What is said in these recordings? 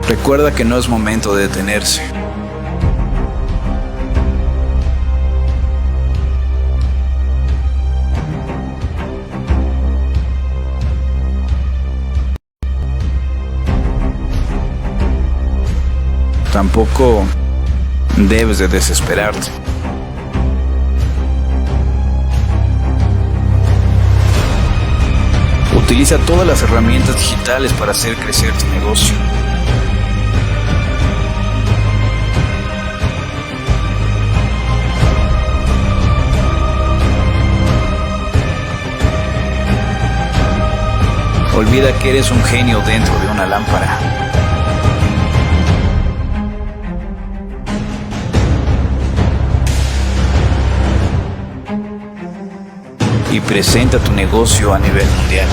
Recuerda que no es momento de detenerse. Tampoco debes de desesperarte. Utiliza todas las herramientas digitales para hacer crecer tu negocio. Olvida que eres un genio dentro de una lámpara. Y presenta tu negocio a nivel mundial.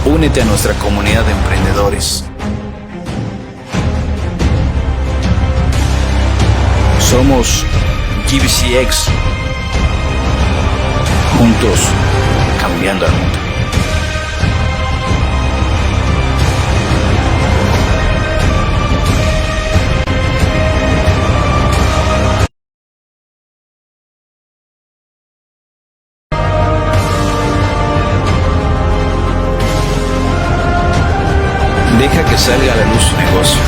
Únete a nuestra comunidad de emprendedores. Somos GBCX. Juntos, cambiando al mundo. Deja que salga a la luz tu negocio.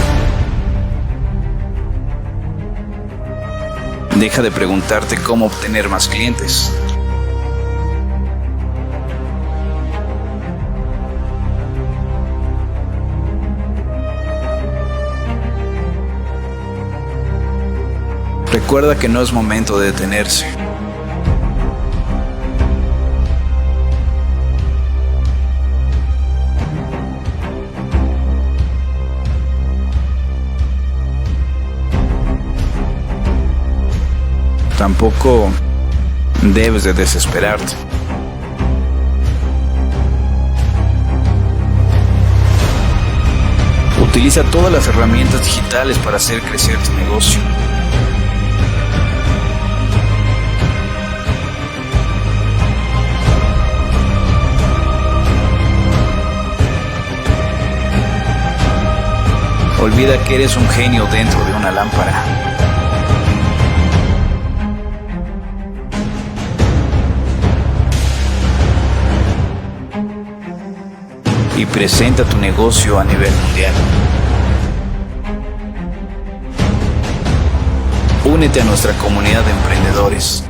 Deja de preguntarte cómo obtener más clientes. Recuerda que no es momento de detenerse. Tampoco debes de desesperarte. Utiliza todas las herramientas digitales para hacer crecer tu negocio. Olvida que eres un genio dentro de una lámpara. Y presenta tu negocio a nivel mundial. Únete a nuestra comunidad de emprendedores.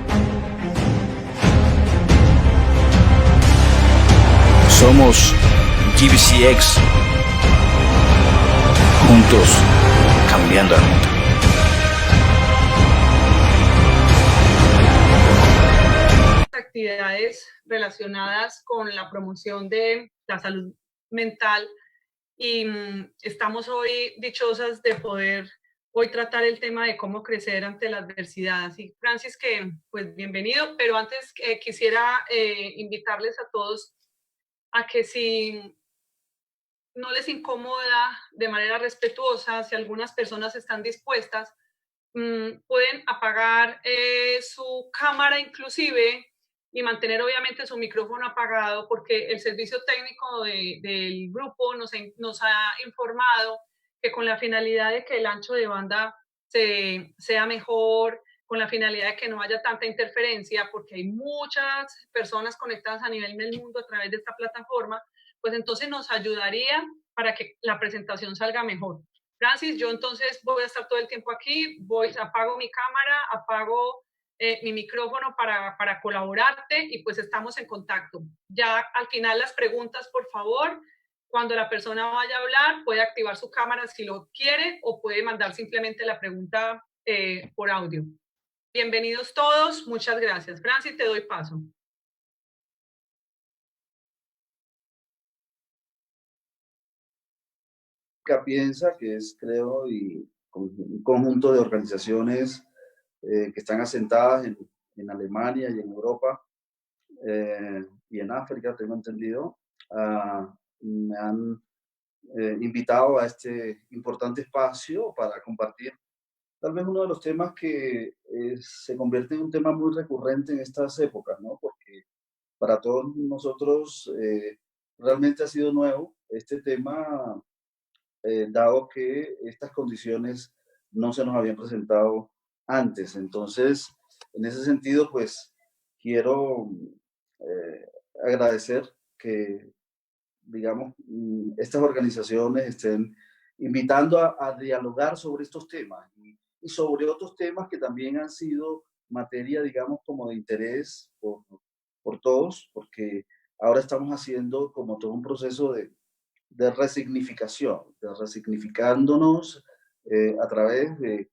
Somos GBCX. Juntos, cambiando al mundo. Actividades relacionadas con la promoción de la salud mental y estamos hoy dichosas de poder hoy tratar el tema de cómo crecer ante la adversidad. Así, Francis, que pues bienvenido, pero antes quisiera invitarles a todos a que si no les incomoda, de manera respetuosa, si algunas personas están dispuestas, pueden apagar su cámara inclusive y mantener obviamente su micrófono apagado, porque el servicio técnico del grupo nos ha informado que con la finalidad de que el ancho de banda sea mejor, con la finalidad de que no haya tanta interferencia, porque hay muchas personas conectadas a nivel del mundo a través de esta plataforma, pues entonces nos ayudaría para que la presentación salga mejor. Francis, yo entonces voy a estar todo el tiempo aquí, apago mi cámara, apago mi micrófono para colaborarte y pues estamos en contacto. Ya al final las preguntas, por favor, cuando la persona vaya a hablar, puede activar su cámara si lo quiere o puede mandar simplemente la pregunta por audio. Bienvenidos todos, muchas gracias. Francis, te doy paso. Piensa que es, creo, y un conjunto de organizaciones que están asentadas en Alemania y en Europa y en África, tengo entendido, me han invitado a este importante espacio para compartir tal vez uno de los temas que se convierte en un tema muy recurrente en estas épocas, ¿no? Porque para todos nosotros realmente ha sido nuevo este tema, dado que estas condiciones no se nos habían presentado antes. Entonces, en ese sentido, pues quiero eh, agradecer que, digamos, estas organizaciones estén invitando a dialogar sobre estos temas y sobre otros temas que también han sido materia, digamos, como de interés por todos, porque ahora estamos haciendo como todo un proceso de resignificación, de resignificándonos a través de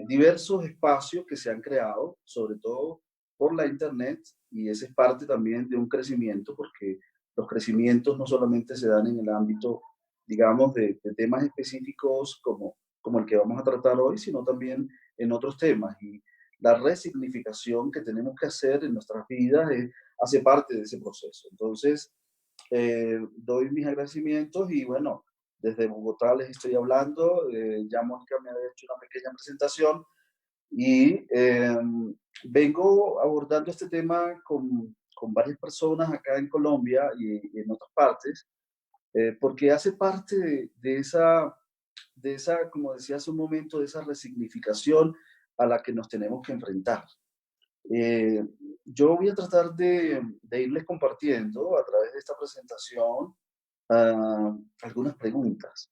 diversos espacios que se han creado, sobre todo por la Internet, y esa es parte también de un crecimiento, porque los crecimientos no solamente se dan en el ámbito, digamos, de temas específicos como el que vamos a tratar hoy, sino también en otros temas. Y la resignificación que tenemos que hacer en nuestras vidas hace parte de ese proceso. Entonces, doy mis agradecimientos y bueno, desde Bogotá les estoy hablando. Ya Mónica me ha hecho una pequeña presentación y vengo abordando este tema con varias personas acá en Colombia y en otras partes, porque hace parte de esa, como decía hace un momento, de esa resignificación a la que nos tenemos que enfrentar. Eh, yo voy a tratar de irles compartiendo a través de esta presentación algunas preguntas.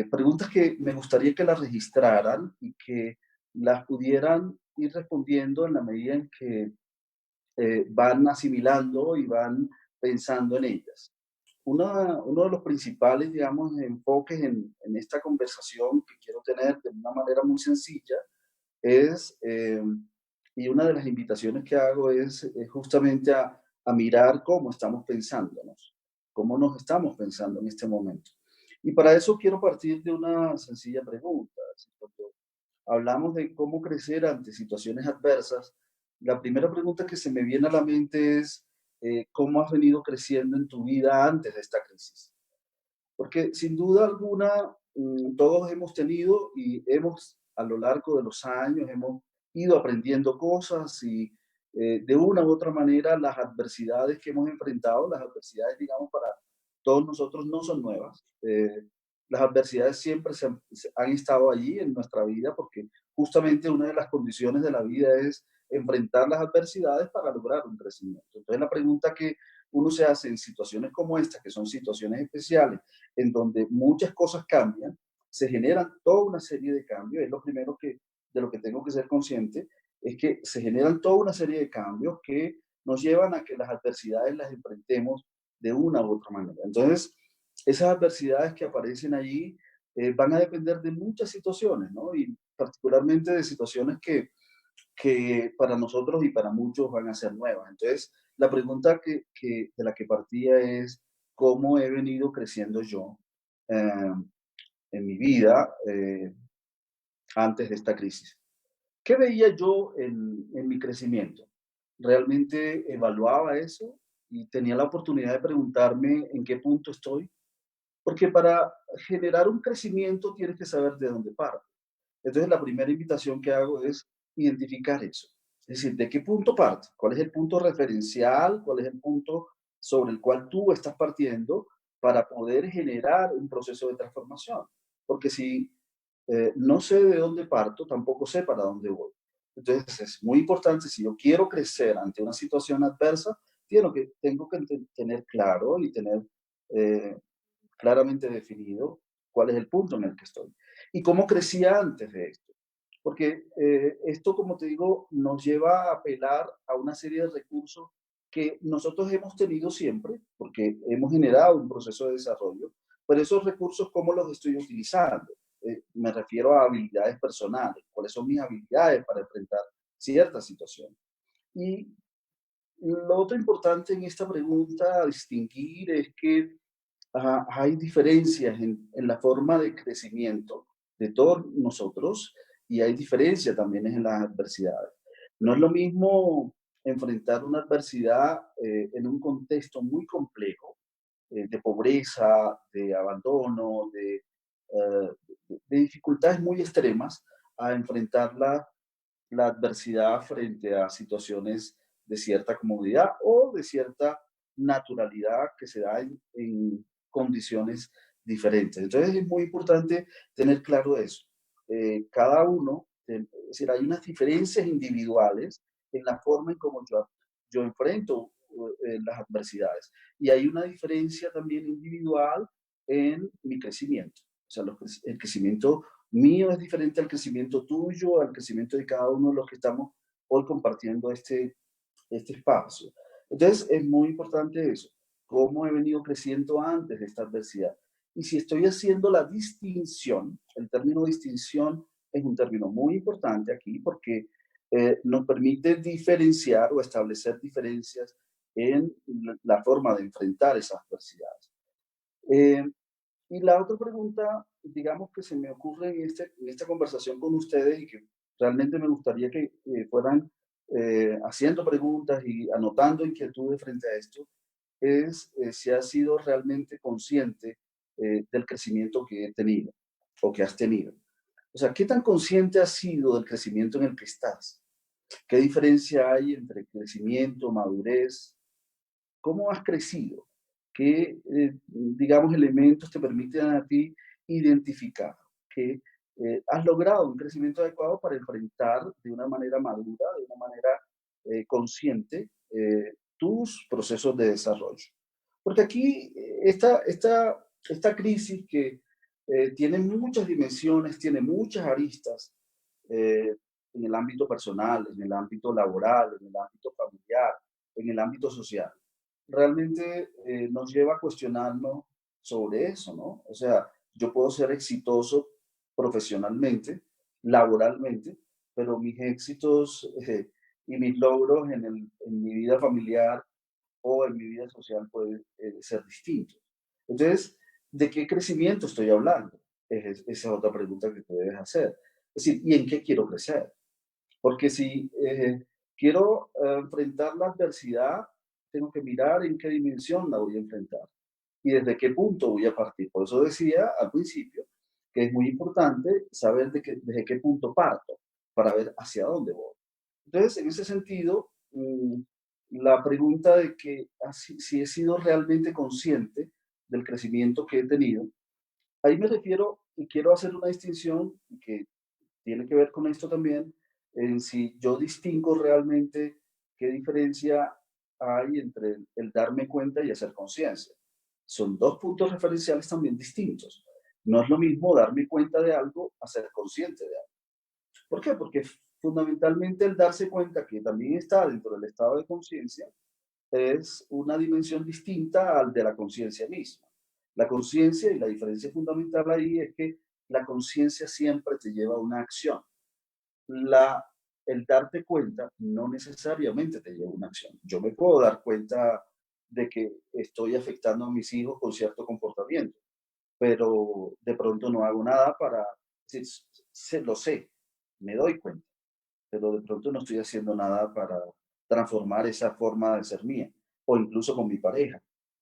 Preguntas que me gustaría que las registraran y que las pudieran ir respondiendo en la medida en que van asimilando y van pensando en ellas. Uno de los principales, digamos, enfoques en esta conversación que quiero tener de una manera muy sencilla es, y una de las invitaciones que hago es justamente a mirar cómo estamos pensándonos, cómo nos estamos pensando en este momento. Y para eso quiero partir de una sencilla pregunta. Si cuando hablamos de cómo crecer ante situaciones adversas, la primera pregunta que se me viene a la mente es, ¿cómo has venido creciendo en tu vida antes de esta crisis? Porque sin duda alguna, todos hemos tenido y hemos, a lo largo de los años, hemos ido aprendiendo cosas y de una u otra manera las adversidades que hemos enfrentado, las adversidades, digamos, para todos nosotros no son nuevas. Las adversidades siempre se han estado allí en nuestra vida porque justamente una de las condiciones de la vida es enfrentar las adversidades para lograr un crecimiento. Entonces la pregunta que uno se hace en situaciones como esta, que son situaciones especiales, en donde muchas cosas cambian, se generan toda una serie de cambios. Es lo primero de lo que tengo que ser consciente, es que se generan toda una serie de cambios que nos llevan a que las adversidades las enfrentemos de una u otra manera. Entonces, esas adversidades que aparecen allí van a depender de muchas situaciones, ¿no? Y particularmente de situaciones que para nosotros y para muchos van a ser nuevas. Entonces, la pregunta de la que partía es, ¿cómo he venido creciendo yo eh, en mi vida antes de esta crisis? ¿Qué veía yo en mi crecimiento? ¿Realmente evaluaba eso y tenía la oportunidad de preguntarme en qué punto estoy? Porque para generar un crecimiento tienes que saber de dónde parte. Entonces, la primera invitación que hago es identificar eso. Es decir, ¿de qué punto parte? ¿Cuál es el punto referencial? ¿Cuál es el punto sobre el cual tú estás partiendo para poder generar un proceso de transformación? Porque si no sé de dónde parto, tampoco sé para dónde voy. Entonces, es muy importante, si yo quiero crecer ante una situación adversa, tengo que tener claro y tener eh, claramente definido cuál es el punto en el que estoy y cómo crecía antes de esto. Porque esto, como te digo, nos lleva a apelar a una serie de recursos que nosotros hemos tenido siempre, porque hemos generado un proceso de desarrollo, pero esos recursos, ¿cómo los estoy utilizando? Me refiero a habilidades personales, cuáles son mis habilidades para enfrentar ciertas situaciones. Y lo otro importante en esta pregunta a distinguir es que hay diferencias en la forma de crecimiento de todos nosotros y hay diferencia también en las adversidades. No es lo mismo enfrentar una adversidad en un contexto muy complejo, de pobreza, de abandono, de dificultades muy extremas, a enfrentar la adversidad frente a situaciones de cierta comodidad o de cierta naturalidad que se da en condiciones diferentes. Entonces es muy importante tener claro eso. Cada uno, es decir, hay unas diferencias individuales en la forma en cómo yo enfrento las adversidades. Y hay una diferencia también individual en mi crecimiento. O sea, el crecimiento mío es diferente al crecimiento tuyo, al crecimiento de cada uno de los que estamos hoy compartiendo este espacio. Entonces, es muy importante eso, cómo he venido creciendo antes de esta adversidad. Y si estoy haciendo la distinción, el término distinción es un término muy importante aquí porque nos permite diferenciar o establecer diferencias en la forma de enfrentar esas adversidades. Eh, y la otra pregunta, digamos, que se me ocurre en esta conversación con ustedes y que realmente me gustaría que fueran haciendo preguntas y anotando inquietudes frente a esto, es si has sido realmente consciente del crecimiento que he tenido o que has tenido. O sea, ¿qué tan consciente has sido del crecimiento en el que estás? ¿Qué diferencia hay entre crecimiento, madurez? ¿Cómo has crecido? ¿Qué, digamos, elementos te permiten a ti identificar que has logrado un crecimiento adecuado para enfrentar de una manera madura, de una manera consciente, tus procesos de desarrollo? Porque aquí esta crisis que tiene muchas dimensiones, tiene muchas aristas en el ámbito personal, en el ámbito laboral, en el ámbito familiar, en el ámbito social realmente nos lleva a cuestionarnos sobre eso, ¿no? O sea, yo puedo ser exitoso profesionalmente, laboralmente, pero mis éxitos y mis logros en mi vida familiar o en mi vida social pueden ser distintos. Entonces, ¿de qué crecimiento estoy hablando? Esa es otra pregunta que te debes hacer. Es decir, ¿y en qué quiero crecer? Porque si quiero enfrentar la adversidad, tengo que mirar en qué dimensión la voy a enfrentar y desde qué punto voy a partir. Por eso decía al principio que es muy importante saber desde qué punto parto para ver hacia dónde voy. Entonces, en ese sentido, la pregunta de que si he sido realmente consciente del crecimiento que he tenido, ahí me refiero y quiero hacer una distinción que tiene que ver con esto también, en si yo distingo realmente qué diferencia hay entre el darme cuenta y hacer conciencia. Son dos puntos referenciales también distintos. No es lo mismo darme cuenta de algo a ser consciente de algo. ¿Por qué? Porque fundamentalmente el darse cuenta que también está dentro del estado de conciencia es una dimensión distinta al de la conciencia misma. La conciencia y la diferencia fundamental ahí es que la conciencia siempre te lleva a una acción la, el darte cuenta no necesariamente te lleva a una acción. Yo me puedo dar cuenta de que estoy afectando a mis hijos con cierto comportamiento, pero de pronto no hago nada para, lo sé, me doy cuenta, pero de pronto no estoy haciendo nada para transformar esa forma de ser mía, o incluso con mi pareja.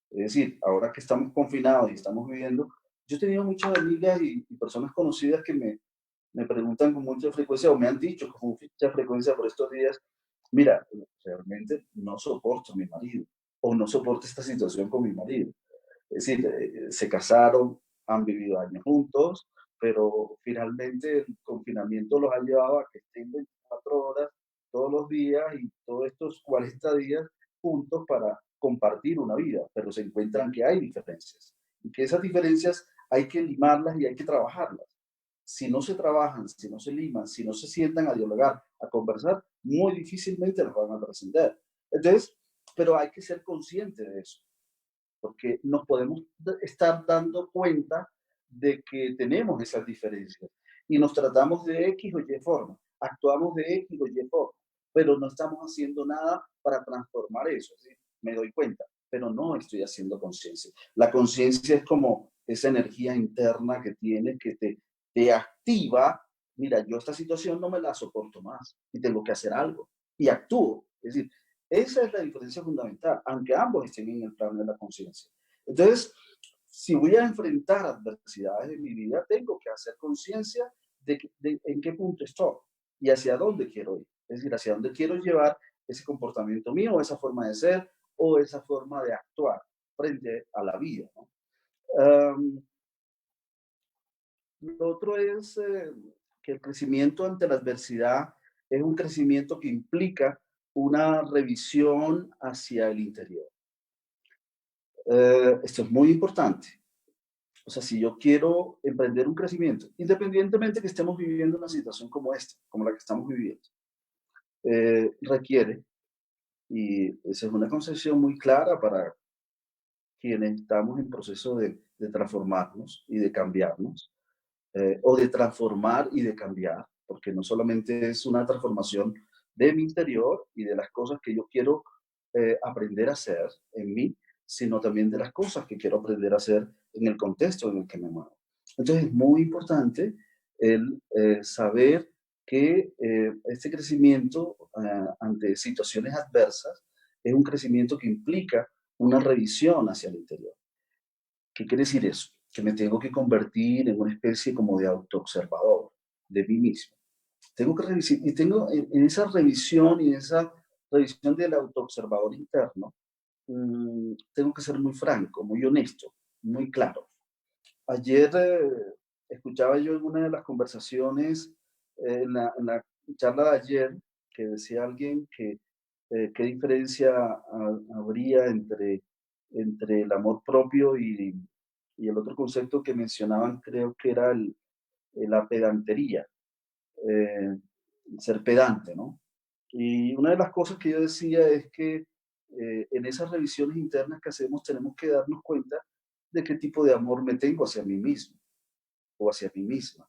Es decir, ahora que estamos confinados y estamos viviendo, yo he tenido muchas amigas y personas conocidas que me preguntan con mucha frecuencia o me han dicho con mucha frecuencia por estos días, mira, realmente no soporto a mi marido o no soporto esta situación con mi marido. Es decir, se casaron, han vivido años juntos, pero finalmente el confinamiento los ha llevado a que estén 24 horas todos los días y todos estos 40 días juntos para compartir una vida, pero se encuentran que hay diferencias y que esas diferencias hay que limarlas y hay que trabajarlas. Si no se trabajan, si no se liman, si no se sientan a dialogar, a conversar, muy difícilmente las van a trascender. Entonces, pero hay que ser consciente de eso, porque nos podemos estar dando cuenta de que tenemos esas diferencias y nos tratamos de X o Y forma, actuamos de X o Y forma, pero no estamos haciendo nada para transformar eso. ¿Sí? Me doy cuenta, pero no estoy haciendo conciencia. La conciencia es como esa energía interna que tienes que te activa. Mira, yo esta situación no me la soporto más y tengo que hacer algo y actúo. Es decir, esa es la diferencia fundamental, aunque ambos estén en el plano de la conciencia. Entonces, si voy a enfrentar adversidades en mi vida, tengo que hacer conciencia de en qué punto estoy y hacia dónde quiero ir. Es decir, hacia dónde quiero llevar ese comportamiento mío, esa forma de ser o esa forma de actuar frente a la vida, ¿no? Am, lo otro es que el crecimiento ante la adversidad es un crecimiento que implica una revisión hacia el interior. Esto es muy importante. O sea, si yo quiero emprender un crecimiento, independientemente que estemos viviendo una situación como esta, como la que estamos viviendo, requiere, y esa es una concepción muy clara para quienes estamos en proceso de transformarnos y de cambiarnos, o de transformar y de cambiar, porque no solamente es una transformación de mi interior y de las cosas que yo quiero aprender a hacer en mí, sino también de las cosas que quiero aprender a hacer en el contexto en el que me muevo. Entonces es muy importante el saber que este crecimiento ante situaciones adversas es un crecimiento que implica una revisión hacia el interior. ¿Qué quiere decir eso? Que me tengo que convertir en una especie como de autoobservador de mí mismo. Tengo que revisar, y tengo en esa revisión y en esa revisión del autoobservador interno, tengo que ser muy franco, muy honesto, muy claro. Ayer escuchaba yo en una de las conversaciones, en la charla de ayer, que decía alguien que qué diferencia habría entre el amor propio y el otro concepto que mencionaban, creo que era la pedantería, eh, ser pedante, ¿no? Y una de las cosas que yo decía es que en esas revisiones internas que hacemos tenemos que darnos cuenta de qué tipo de amor me tengo hacia mí mismo o hacia mí misma.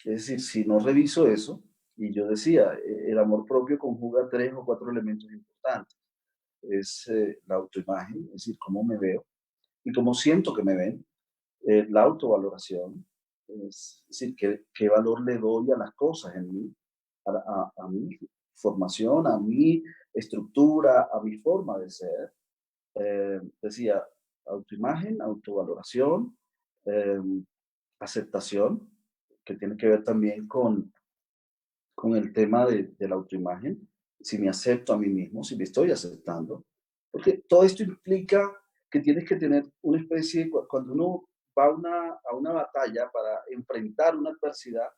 Es decir, si no reviso eso, y yo decía, el amor propio conjuga 3 o 4 elementos importantes. Es la autoimagen, es decir, cómo me veo y cómo siento que me ven, la autovaloración, es decir, qué valor le doy a las cosas en mí, a mi formación, a mi estructura, a mi forma de ser. Decía, autoimagen, autovaloración, eh, aceptación, que tiene que ver también con el tema de la autoimagen, si me acepto a mí mismo, si me estoy aceptando, porque todo esto implica que tienes que tener una especie, cuando uno va a una batalla para enfrentar una adversidad,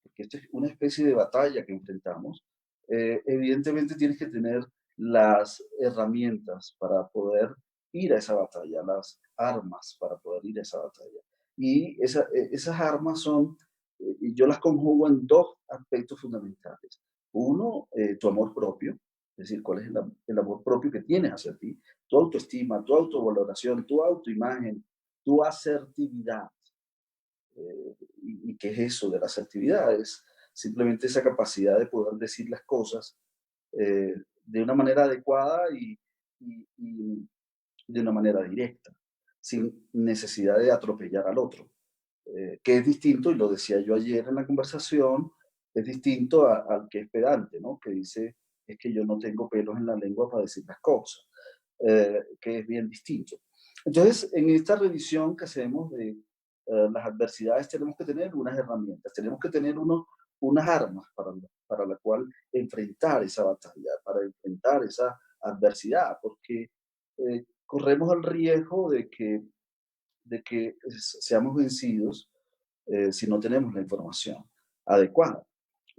porque esto es una especie de batalla que enfrentamos, evidentemente tienes que tener las herramientas para poder ir a esa batalla, las armas para poder ir a esa batalla. Y esas armas son, y yo las conjugo en 2 aspectos fundamentales. Uno, tu amor propio, es decir, cuál es el amor propio que tienes hacia ti, tu autoestima, tu autovaloración, tu autoimagen, tu asertividad. ¿Y qué es eso de la asertividad? Es simplemente esa capacidad de poder decir las cosas de una manera adecuada y de una manera directa, sin necesidad de atropellar al otro, que es distinto, y lo decía yo ayer en la conversación, es distinto al que es pedante, ¿no? Que dice, es que yo no tengo pelos en la lengua para decir las cosas, que es bien distinto. Entonces, en esta revisión que hacemos de las adversidades, tenemos que tener unas herramientas, tenemos que tener unas armas para la cual enfrentar esa batalla, para enfrentar esa adversidad, porque corremos el riesgo de que seamos vencidos si no tenemos la información adecuada.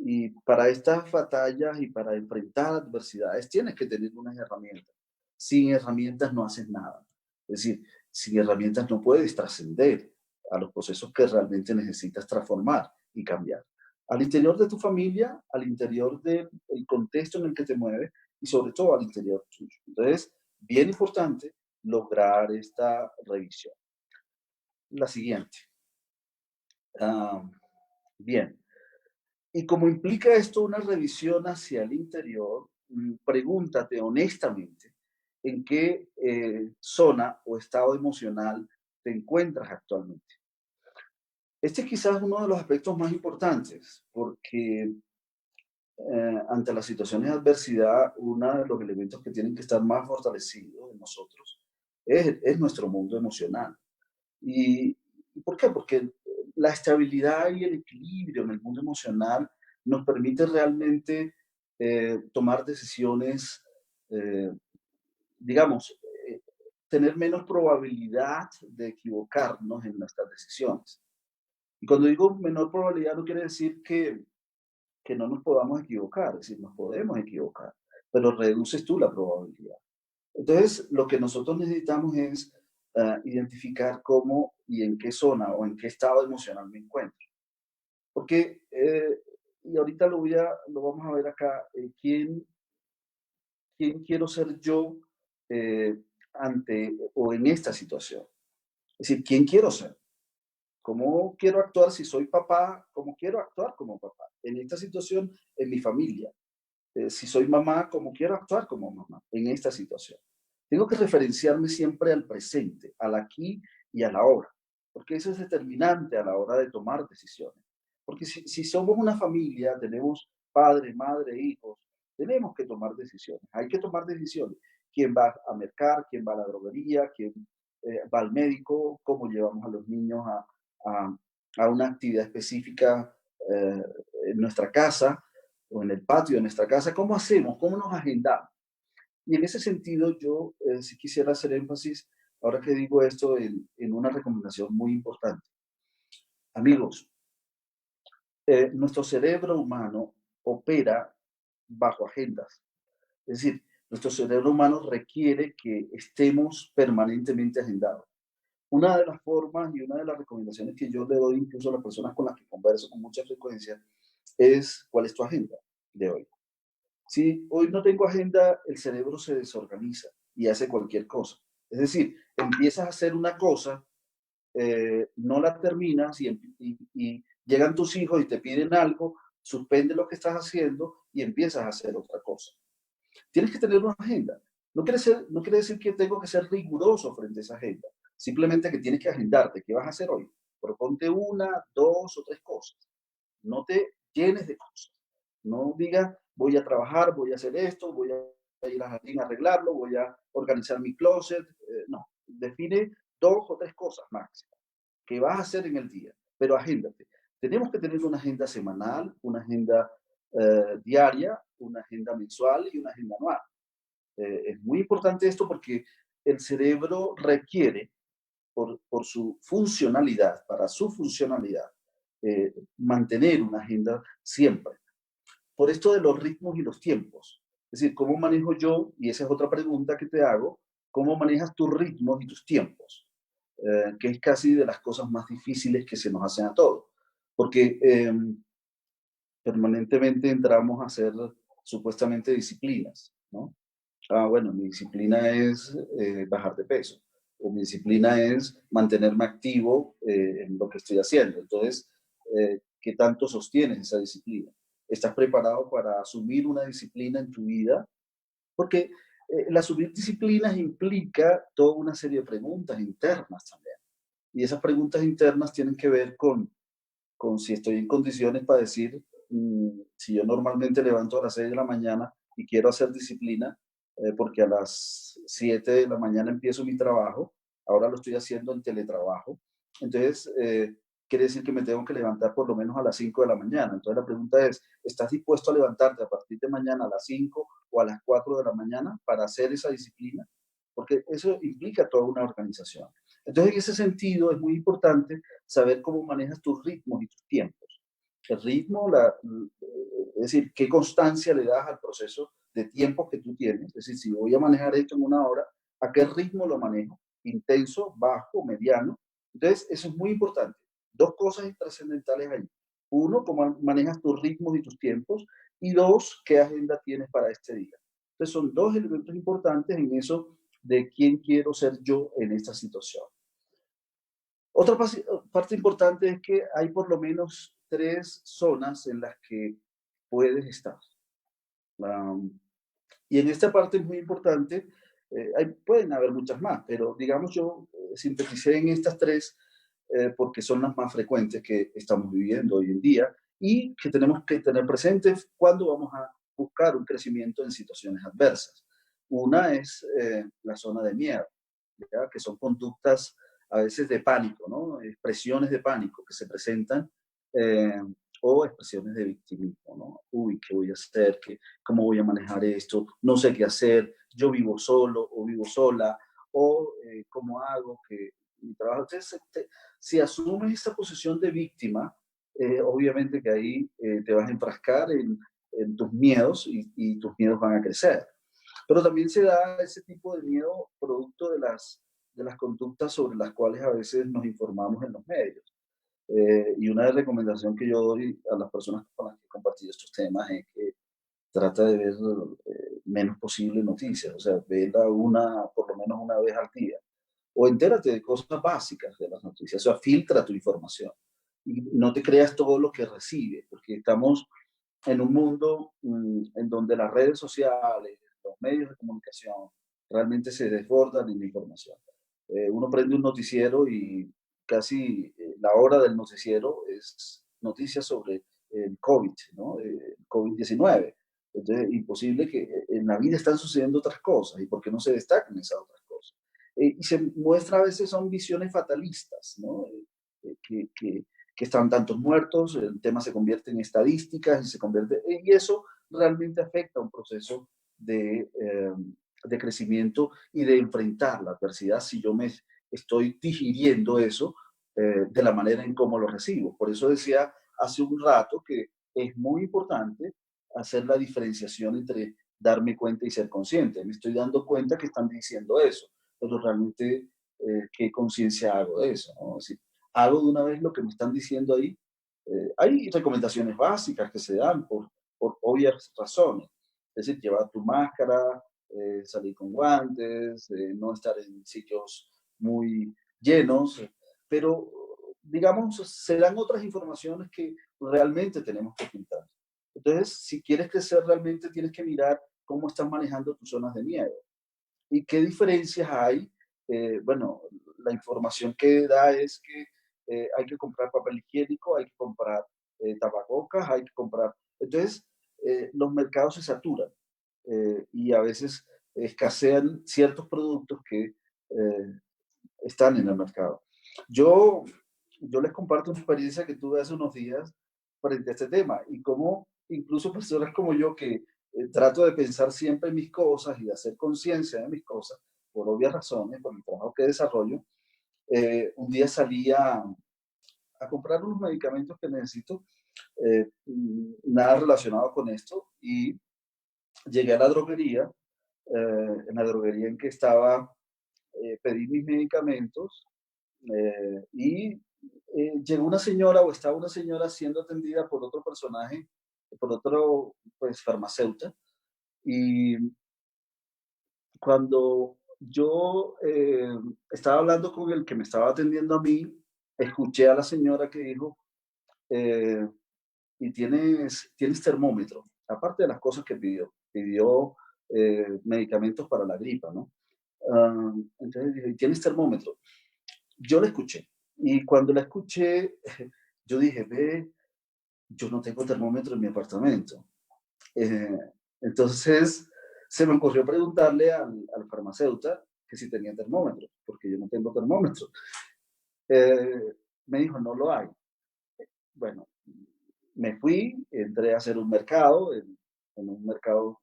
Y para estas batallas y para enfrentar adversidades tienes que tener unas herramientas. Sin herramientas no haces nada. Es decir, sin herramientas no puedes trascender a los procesos que realmente necesitas transformar y cambiar. Al interior de tu familia, al interior del contexto en el que te mueves y sobre todo al interior tuyo. Entonces, bien importante lograr esta revisión. La siguiente. Ah, bien. Y como implica esto una revisión hacia el interior, pregúntate honestamente en qué zona o estado emocional te encuentras actualmente. Este es quizás uno de los aspectos más importantes, porque ante las situaciones de adversidad, uno de los elementos que tienen que estar más fortalecidos en nosotros es nuestro mundo emocional. ¿Y por qué? Porque la estabilidad y el equilibrio en el mundo emocional nos permite realmente tomar decisiones, digamos, tener menos probabilidad de equivocarnos en nuestras decisiones. Y cuando digo menor probabilidad no quiere decir que no nos podamos equivocar, es decir, nos podemos equivocar, pero reduces tú la probabilidad. Entonces, lo que nosotros necesitamos es identificar cómo y en qué zona o en qué estado emocional me encuentro. Porque, y ahorita lo vamos a ver acá, quién quiero ser yo ante o en esta situación. Es decir, ¿quién quiero ser? ¿Cómo quiero actuar si soy papá? ¿Cómo quiero actuar como papá? En esta situación, en mi familia. Si soy mamá, ¿cómo quiero actuar como mamá en esta situación? Tengo que referenciarme siempre al presente, al aquí y a la ahora, porque eso es determinante a la hora de tomar decisiones. Porque si somos una familia, tenemos padre, madre, hijos, tenemos que tomar decisiones. Hay que tomar decisiones. ¿Quién va a mercar? ¿Quién va a la droguería? ¿Quién va al médico? ¿Cómo llevamos a los niños a, a una actividad específica eh, en nuestra casa o en el patio de nuestra casa? ¿Cómo hacemos? ¿Cómo nos agendamos? Y en ese sentido, yo sí quisiera hacer énfasis, ahora que digo esto, en una recomendación muy importante. Amigos, nuestro cerebro humano opera bajo agendas. Es decir, nuestro cerebro humano requiere que estemos permanentemente agendados. Una de las formas y una de las recomendaciones que yo le doy incluso a las personas con las que converso con mucha frecuencia es: ¿cuál es tu agenda de hoy? Si hoy no tengo agenda, el cerebro se desorganiza y hace cualquier cosa. Es decir, empiezas a hacer una cosa, no la terminas y llegan tus hijos y te piden algo, suspende lo que estás haciendo y empiezas a hacer otra cosa. Tienes que tener una agenda. No quiere decir que tengo que ser riguroso frente a esa agenda. Simplemente que tienes que agendarte. ¿Qué vas a hacer hoy? Proponte una, dos o tres cosas. No te llenes de cosas. No digas, voy a trabajar, voy a hacer esto, voy a ir al jardín a arreglarlo, voy a organizar mi closet. No, define dos o tres cosas máximo que vas a hacer en el día, pero agéndate. Tenemos que tener una agenda semanal, una agenda diaria, una agenda mensual y una agenda anual. Es muy importante esto porque el cerebro requiere, por su funcionalidad, para su funcionalidad, mantener una agenda siempre. Por esto de los ritmos y los tiempos. Es decir, ¿cómo manejo yo? Y esa es otra pregunta que te hago. ¿Cómo manejas tus ritmos y tus tiempos? Que es casi de las cosas más difíciles que se nos hacen a todos. Porque permanentemente entramos a hacer supuestamente disciplinas, ¿no? Bueno, mi disciplina es bajar de peso, o mi disciplina es mantenerme activo en lo que estoy haciendo. Entonces, ¿qué tanto sostienes esa disciplina? ¿Estás preparado para asumir una disciplina en tu vida? Porque el asumir disciplinas implica toda una serie de preguntas internas también. Y esas preguntas internas tienen que ver con si estoy en condiciones para decir, si yo normalmente levanto a las 6 de la mañana y quiero hacer disciplina, porque a las 7 de la mañana empiezo mi trabajo, ahora lo estoy haciendo en teletrabajo, entonces quiere decir que me tengo que levantar por lo menos a las 5 de la mañana. Entonces la pregunta es, ¿estás dispuesto a levantarte a partir de mañana a las 5 o a las 4 de la mañana para hacer esa disciplina? Porque eso implica toda una organización. Entonces, en ese sentido, es muy importante saber cómo manejas tus ritmos y tus tiempos. El ritmo, es decir, qué constancia le das al proceso de tiempo que tú tienes. Es decir, si voy a manejar esto en una hora, ¿a qué ritmo lo manejo? Intenso, bajo, mediano. Entonces, eso es muy importante. Dos cosas trascendentales ahí. Uno, cómo manejas tus ritmos y tus tiempos. Y dos, qué agenda tienes para este día. Entonces, son dos elementos importantes en eso de quién quiero ser yo en esta situación. Otra parte importante es que hay por lo menos tres zonas en las que puedes estar. Y en esta parte es muy importante, pueden haber muchas más, pero digamos yo sinteticé en estas tres porque son las más frecuentes que estamos viviendo hoy en día y que tenemos que tener presentes cuando vamos a buscar un crecimiento en situaciones adversas. Una es la zona de miedo, ¿ya? Que son conductas a veces de pánico, ¿no? Expresiones de pánico que se presentan eh, o expresiones de victimismo, ¿no? Uy, ¿qué voy a hacer? ¿Cómo voy a manejar esto? No sé qué hacer. Yo vivo solo o vivo sola o cómo hago que mi trabajo. Entonces, si asumes esa posición de víctima, obviamente que ahí te vas a enfrascar en tus miedos y tus miedos van a crecer. Pero también se da ese tipo de miedo producto de las conductas sobre las cuales a veces nos informamos en los medios. Y una recomendación que yo doy a las personas con las que he compartido estos temas es que trata de ver menos posible noticias, o sea, verla por lo menos una vez al día. O entérate de cosas básicas de las noticias, o sea, filtra tu información. Y no te creas todo lo que recibes, porque estamos en un mundo en donde las redes sociales, los medios de comunicación, realmente se desbordan en la información. Uno prende un noticiero y casi la hora del noticiero es noticias sobre el COVID, ¿no? El COVID-19. Entonces, imposible que en la vida están sucediendo otras cosas y por qué no se destacan esas otras cosas. Y se muestra a veces son visiones fatalistas, ¿no? Que están tantos muertos, el tema se convierte en estadísticas y eso realmente afecta a un proceso de crecimiento y de enfrentar la adversidad si yo me estoy digiriendo eso de la manera en cómo lo recibo. Por eso decía hace un rato que es muy importante hacer la diferenciación entre darme cuenta y ser consciente. Me estoy dando cuenta que están diciendo eso, pero realmente, ¿qué conciencia hago de eso? ¿No? Es decir, hago de una vez lo que me están diciendo ahí. Hay recomendaciones básicas que se dan por obvias razones. Es decir, llevar tu máscara, salir con guantes, no estar en sitios muy llenos, pero digamos, se dan otras informaciones que realmente tenemos que filtrar. Entonces, si quieres crecer realmente, tienes que mirar cómo estás manejando tus zonas de miedo y qué diferencias hay. Bueno, la información que da es que hay que comprar papel higiénico, hay que comprar tapabocas, hay que comprar. Entonces, los mercados se saturan y a veces escasean ciertos productos que están en el mercado. Yo, yo les comparto una experiencia que tuve hace unos días frente a este tema y cómo incluso personas como yo que trato de pensar siempre en mis cosas y de hacer conciencia de mis cosas, por obvias razones, por el trabajo que desarrollo, un día salí a comprar unos medicamentos que necesito, nada relacionado con esto, y llegué a la droguería, en la droguería en que estaba, pedí mis medicamentos y llegó una señora o estaba una señora siendo atendida por otro personaje, por otro pues farmacéutico. Y cuando yo estaba hablando con el que me estaba atendiendo a mí, escuché a la señora que dijo, eh, y tienes termómetro, aparte de las cosas que pidió medicamentos para la gripa, ¿no? Entonces dije, ¿y tienes termómetro? Yo la escuché. Y cuando la escuché, yo dije, ve, yo no tengo termómetro en mi apartamento. Eh, entonces, se me ocurrió preguntarle al farmacéutico que si tenía termómetro, porque yo no tengo termómetro. Me dijo, no lo hay. Bueno, me fui, entré a hacer un mercado, en un mercado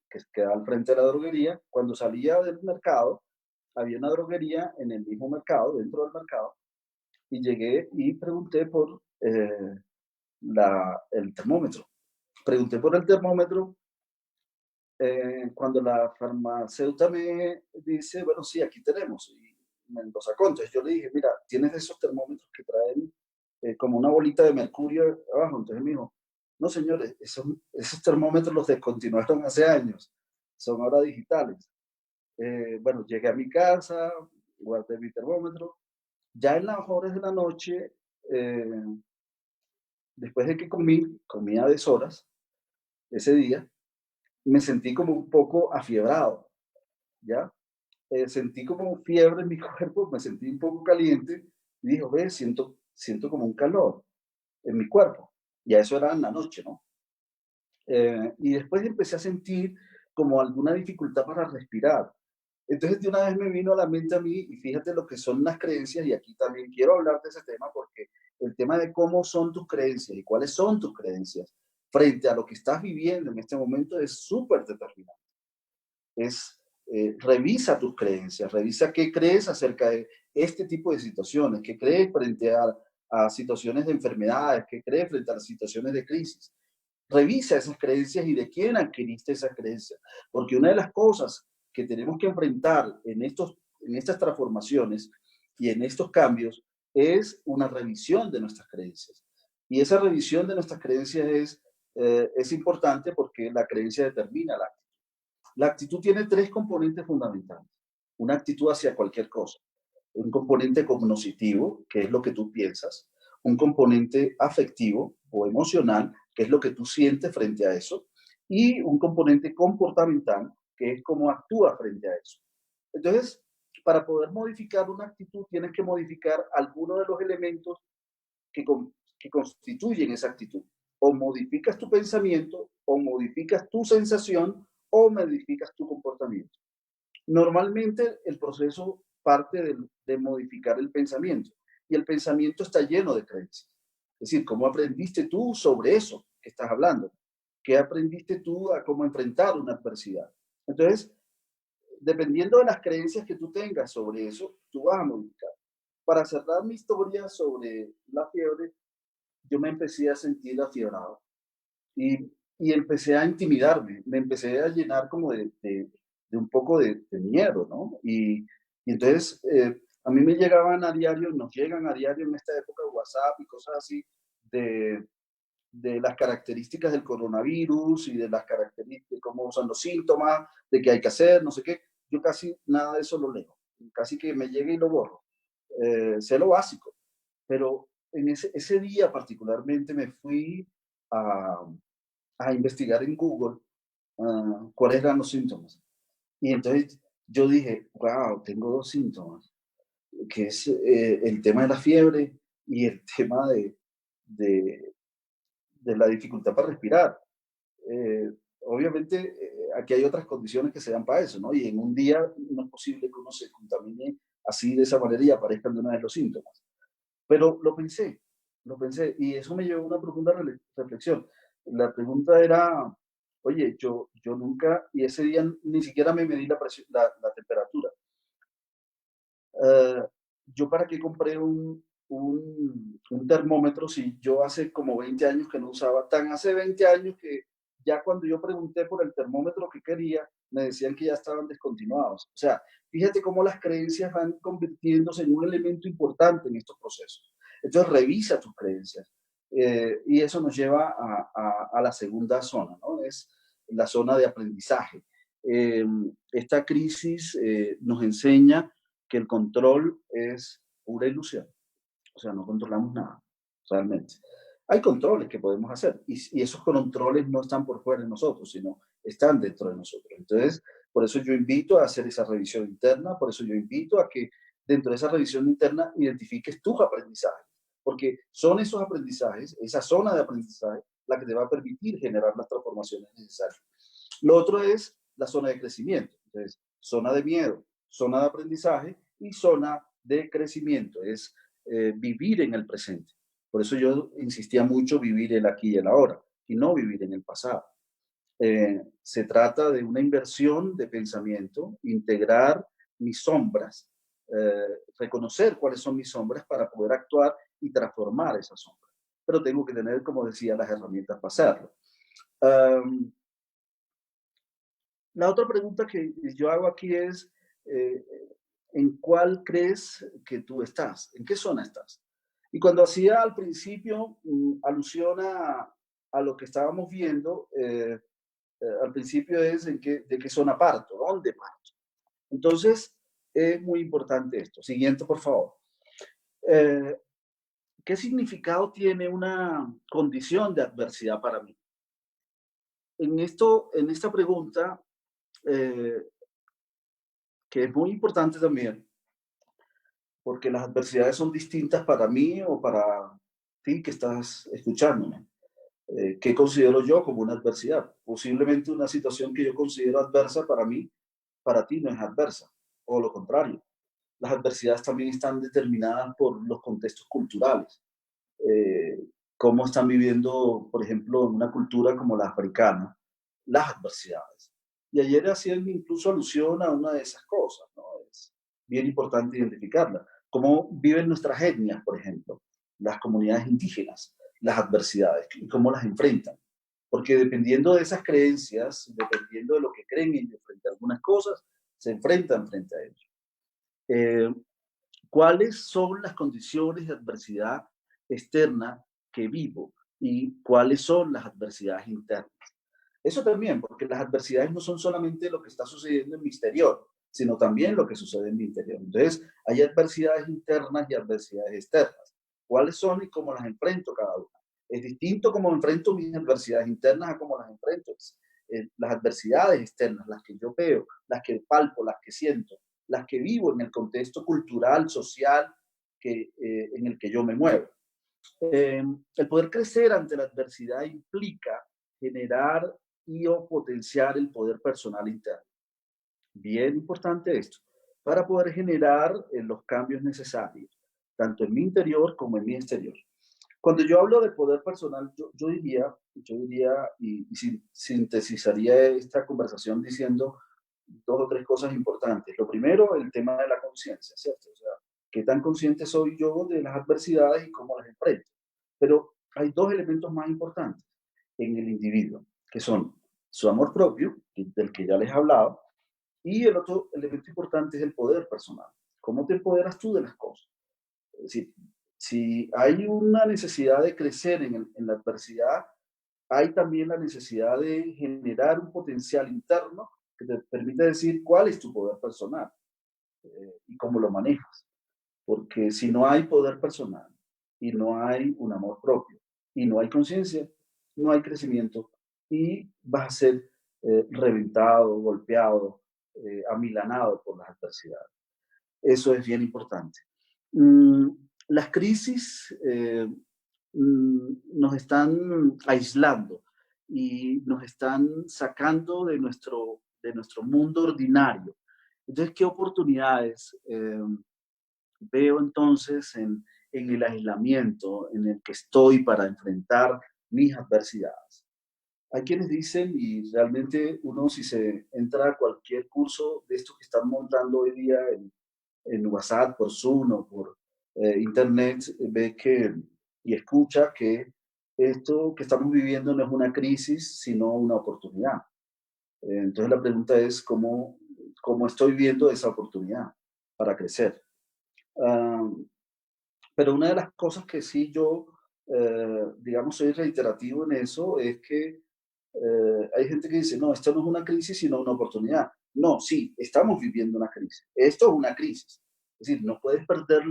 que queda al frente de la droguería. Cuando salía del mercado, había una droguería en el mismo mercado, dentro del mercado, y llegué y pregunté por el termómetro. Pregunté por el termómetro cuando la farmacéutica me dice, bueno, sí, aquí tenemos, y me lo sacó. Entonces yo le dije, mira, ¿tienes esos termómetros que traen como una bolita de mercurio abajo? Entonces me dijo, no, señores, esos termómetros los descontinuaron hace años, son ahora digitales. Bueno, llegué a mi casa, guardé mi termómetro. Ya en las horas de la noche, eh, después de que comía a deshoras ese día, me sentí como un poco afiebrado, ¿ya? Sentí como fiebre en mi cuerpo, me sentí un poco caliente y dijo, ve, siento como un calor en mi cuerpo. Y a eso era en la noche, ¿no? Y después empecé a sentir como alguna dificultad para respirar. Entonces de una vez me vino a la mente a mí, y fíjate lo que son las creencias, y aquí también quiero hablar de ese tema porque el tema de cómo son tus creencias y cuáles son tus creencias frente a lo que estás viviendo en este momento es súper determinante. Es revisa tus creencias, revisa qué crees acerca de este tipo de situaciones, qué crees frente a situaciones de enfermedades, qué crees frente a las situaciones de crisis. Revisa esas creencias y de quién adquiriste esas creencias. Porque una de las cosas que tenemos que enfrentar en estas transformaciones y en estos cambios es una revisión de nuestras creencias. Y esa revisión de nuestras creencias es importante porque la creencia determina la actitud. La actitud tiene tres componentes fundamentales. Una actitud hacia cualquier cosa. Un componente cognitivo, que es lo que tú piensas. Un componente afectivo o emocional, que es lo que tú sientes frente a eso. Y un componente comportamental, que es cómo actúas frente a eso. Entonces, para poder modificar una actitud, tienes que modificar algunos de los elementos que constituyen esa actitud. O modificas tu pensamiento, o modificas tu sensación, o modificas tu comportamiento. Normalmente el proceso parte de modificar el pensamiento. Y el pensamiento está lleno de creencias. Es decir, ¿cómo aprendiste tú sobre eso que estás hablando? ¿Qué aprendiste tú a cómo enfrentar una adversidad? Entonces, dependiendo de las creencias que tú tengas sobre eso, tú vas a modificar. Para cerrar mi historia sobre la fiebre, yo me empecé a sentir afiebrado y empecé a intimidarme, me empecé a llenar como de un poco de miedo, ¿no? Y entonces a mí me llegaban a diario, nos llegan a diario en esta época WhatsApp y cosas así de las características del coronavirus y de las características, de cómo son los síntomas, de qué hay que hacer, no sé qué. Yo casi nada de eso lo leo, casi que me llega y lo borro. Sé lo básico, pero en ese día particularmente me fui a, a investigar en Google cuáles eran los síntomas. Y entonces yo dije, wow, tengo dos síntomas, que es el tema de la fiebre y el tema de, de la dificultad para respirar. Obviamente, aquí hay otras condiciones que se dan para eso, ¿no? Y en un día no es posible que uno se contamine así de esa manera y aparezcan de una vez los síntomas. Pero lo pensé, y eso me llevó a una profunda reflexión. La pregunta era, oye, yo nunca, y ese día ni siquiera me medí la temperatura. Eh, ¿Yo para qué compré un termómetro si yo hace como 20 años que no usaba? Tan hace 20 años que ya cuando yo pregunté por el termómetro que quería, me decían que ya estaban descontinuados. O sea, fíjate cómo las creencias van convirtiéndose en un elemento importante en estos procesos. Entonces, revisa tus creencias. Y eso nos lleva a la segunda zona, ¿no? Es la zona de aprendizaje. Esta crisis nos enseña que el control es pura ilusión. O sea, no controlamos nada, realmente. Hay controles que podemos hacer y esos controles no están por fuera de nosotros, sino están dentro de nosotros. Entonces, por eso yo invito a hacer esa revisión interna, por eso yo invito a que dentro de esa revisión interna identifiques tus aprendizajes, porque son esos aprendizajes, esa zona de aprendizaje, la que te va a permitir generar las transformaciones necesarias. Lo otro es la zona de crecimiento. Entonces, zona de miedo, zona de aprendizaje y zona de crecimiento. Es vivir en el presente. Por eso yo insistía mucho vivir el aquí y el ahora y no vivir en el pasado. Se trata de una inversión de pensamiento, integrar mis sombras, reconocer cuáles son mis sombras para poder actuar y transformar esas sombras. Pero tengo que tener, como decía, las herramientas para hacerlo. La otra pregunta que yo hago aquí es, ¿en cuál crees que tú estás? ¿En qué zona estás? Y cuando hacía al principio alusión a lo que estábamos viendo, al principio es de qué zona parto, dónde parto. Entonces, es muy importante esto. Siguiente, por favor. ¿Qué significado tiene una condición de adversidad para mí? En esta pregunta, que es muy importante también, porque las adversidades son distintas para mí o para ti que estás escuchándome. ¿Qué considero yo como una adversidad? Posiblemente una situación que yo considero adversa para mí, para ti no es adversa, o lo contrario. Las adversidades también están determinadas por los contextos culturales. Cómo están viviendo, por ejemplo, en una cultura como la africana, las adversidades. Y ayer hacían incluso alusión a una de esas cosas, ¿no? Es bien importante identificarla. Cómo viven nuestras etnias, por ejemplo, las comunidades indígenas, las adversidades y cómo las enfrentan. Porque dependiendo de esas creencias, dependiendo de lo que creen ellos frente a algunas cosas, se enfrentan frente a ellos. Eh, ¿Cuáles son las condiciones de adversidad externa que vivo y cuáles son las adversidades internas? Eso también, porque las adversidades no son solamente lo que está sucediendo en mi exterior, sino también lo que sucede en mi interior. Entonces, hay adversidades internas y adversidades externas. ¿Cuáles son y cómo las enfrento cada una? Es distinto cómo enfrento mis adversidades internas a cómo las enfrento. Las adversidades externas, las que yo veo, las que palpo, las que siento, las que vivo en el contexto cultural, social en el que yo me muevo. El poder crecer ante la adversidad implica generar o potenciar el poder personal interno. Bien importante esto, para poder generar los cambios necesarios, tanto en mi interior como en mi exterior. Cuando yo hablo de poder personal, yo diría y sintetizaría esta conversación diciendo dos o tres cosas importantes. Lo primero, el tema de la conciencia, ¿cierto? O sea, qué tan consciente soy yo de las adversidades y cómo las enfrento. Pero hay dos elementos más importantes en el individuo, que son su amor propio, del que ya les he hablado, y el otro elemento importante es el poder personal. ¿Cómo te empoderas tú de las cosas? Es decir, si hay una necesidad de crecer en la adversidad, hay también la necesidad de generar un potencial interno que te permita decir cuál es tu poder personal y cómo lo manejas. Porque si no hay poder personal y no hay un amor propio y no hay conciencia, no hay crecimiento y vas a ser reventado, golpeado, amilanado por las adversidades. Eso es bien importante. Las crisis nos están aislando y nos están sacando de nuestro mundo ordinario. Entonces, ¿qué oportunidades veo entonces en el aislamiento en el que estoy para enfrentar mis adversidades? Hay quienes dicen, y realmente uno si se entra a cualquier curso de estos que están montando hoy día en WhatsApp, por Zoom o por Internet, ve que y escucha que esto que estamos viviendo no es una crisis, sino una oportunidad. Entonces la pregunta es cómo estoy viendo esa oportunidad para crecer. Pero una de las cosas que sí yo, digamos, soy reiterativo en eso es que hay gente que dice, no, esto no es una crisis, sino una oportunidad. No, sí, estamos viviendo una crisis. Esto es una crisis. Es decir, no puedes perder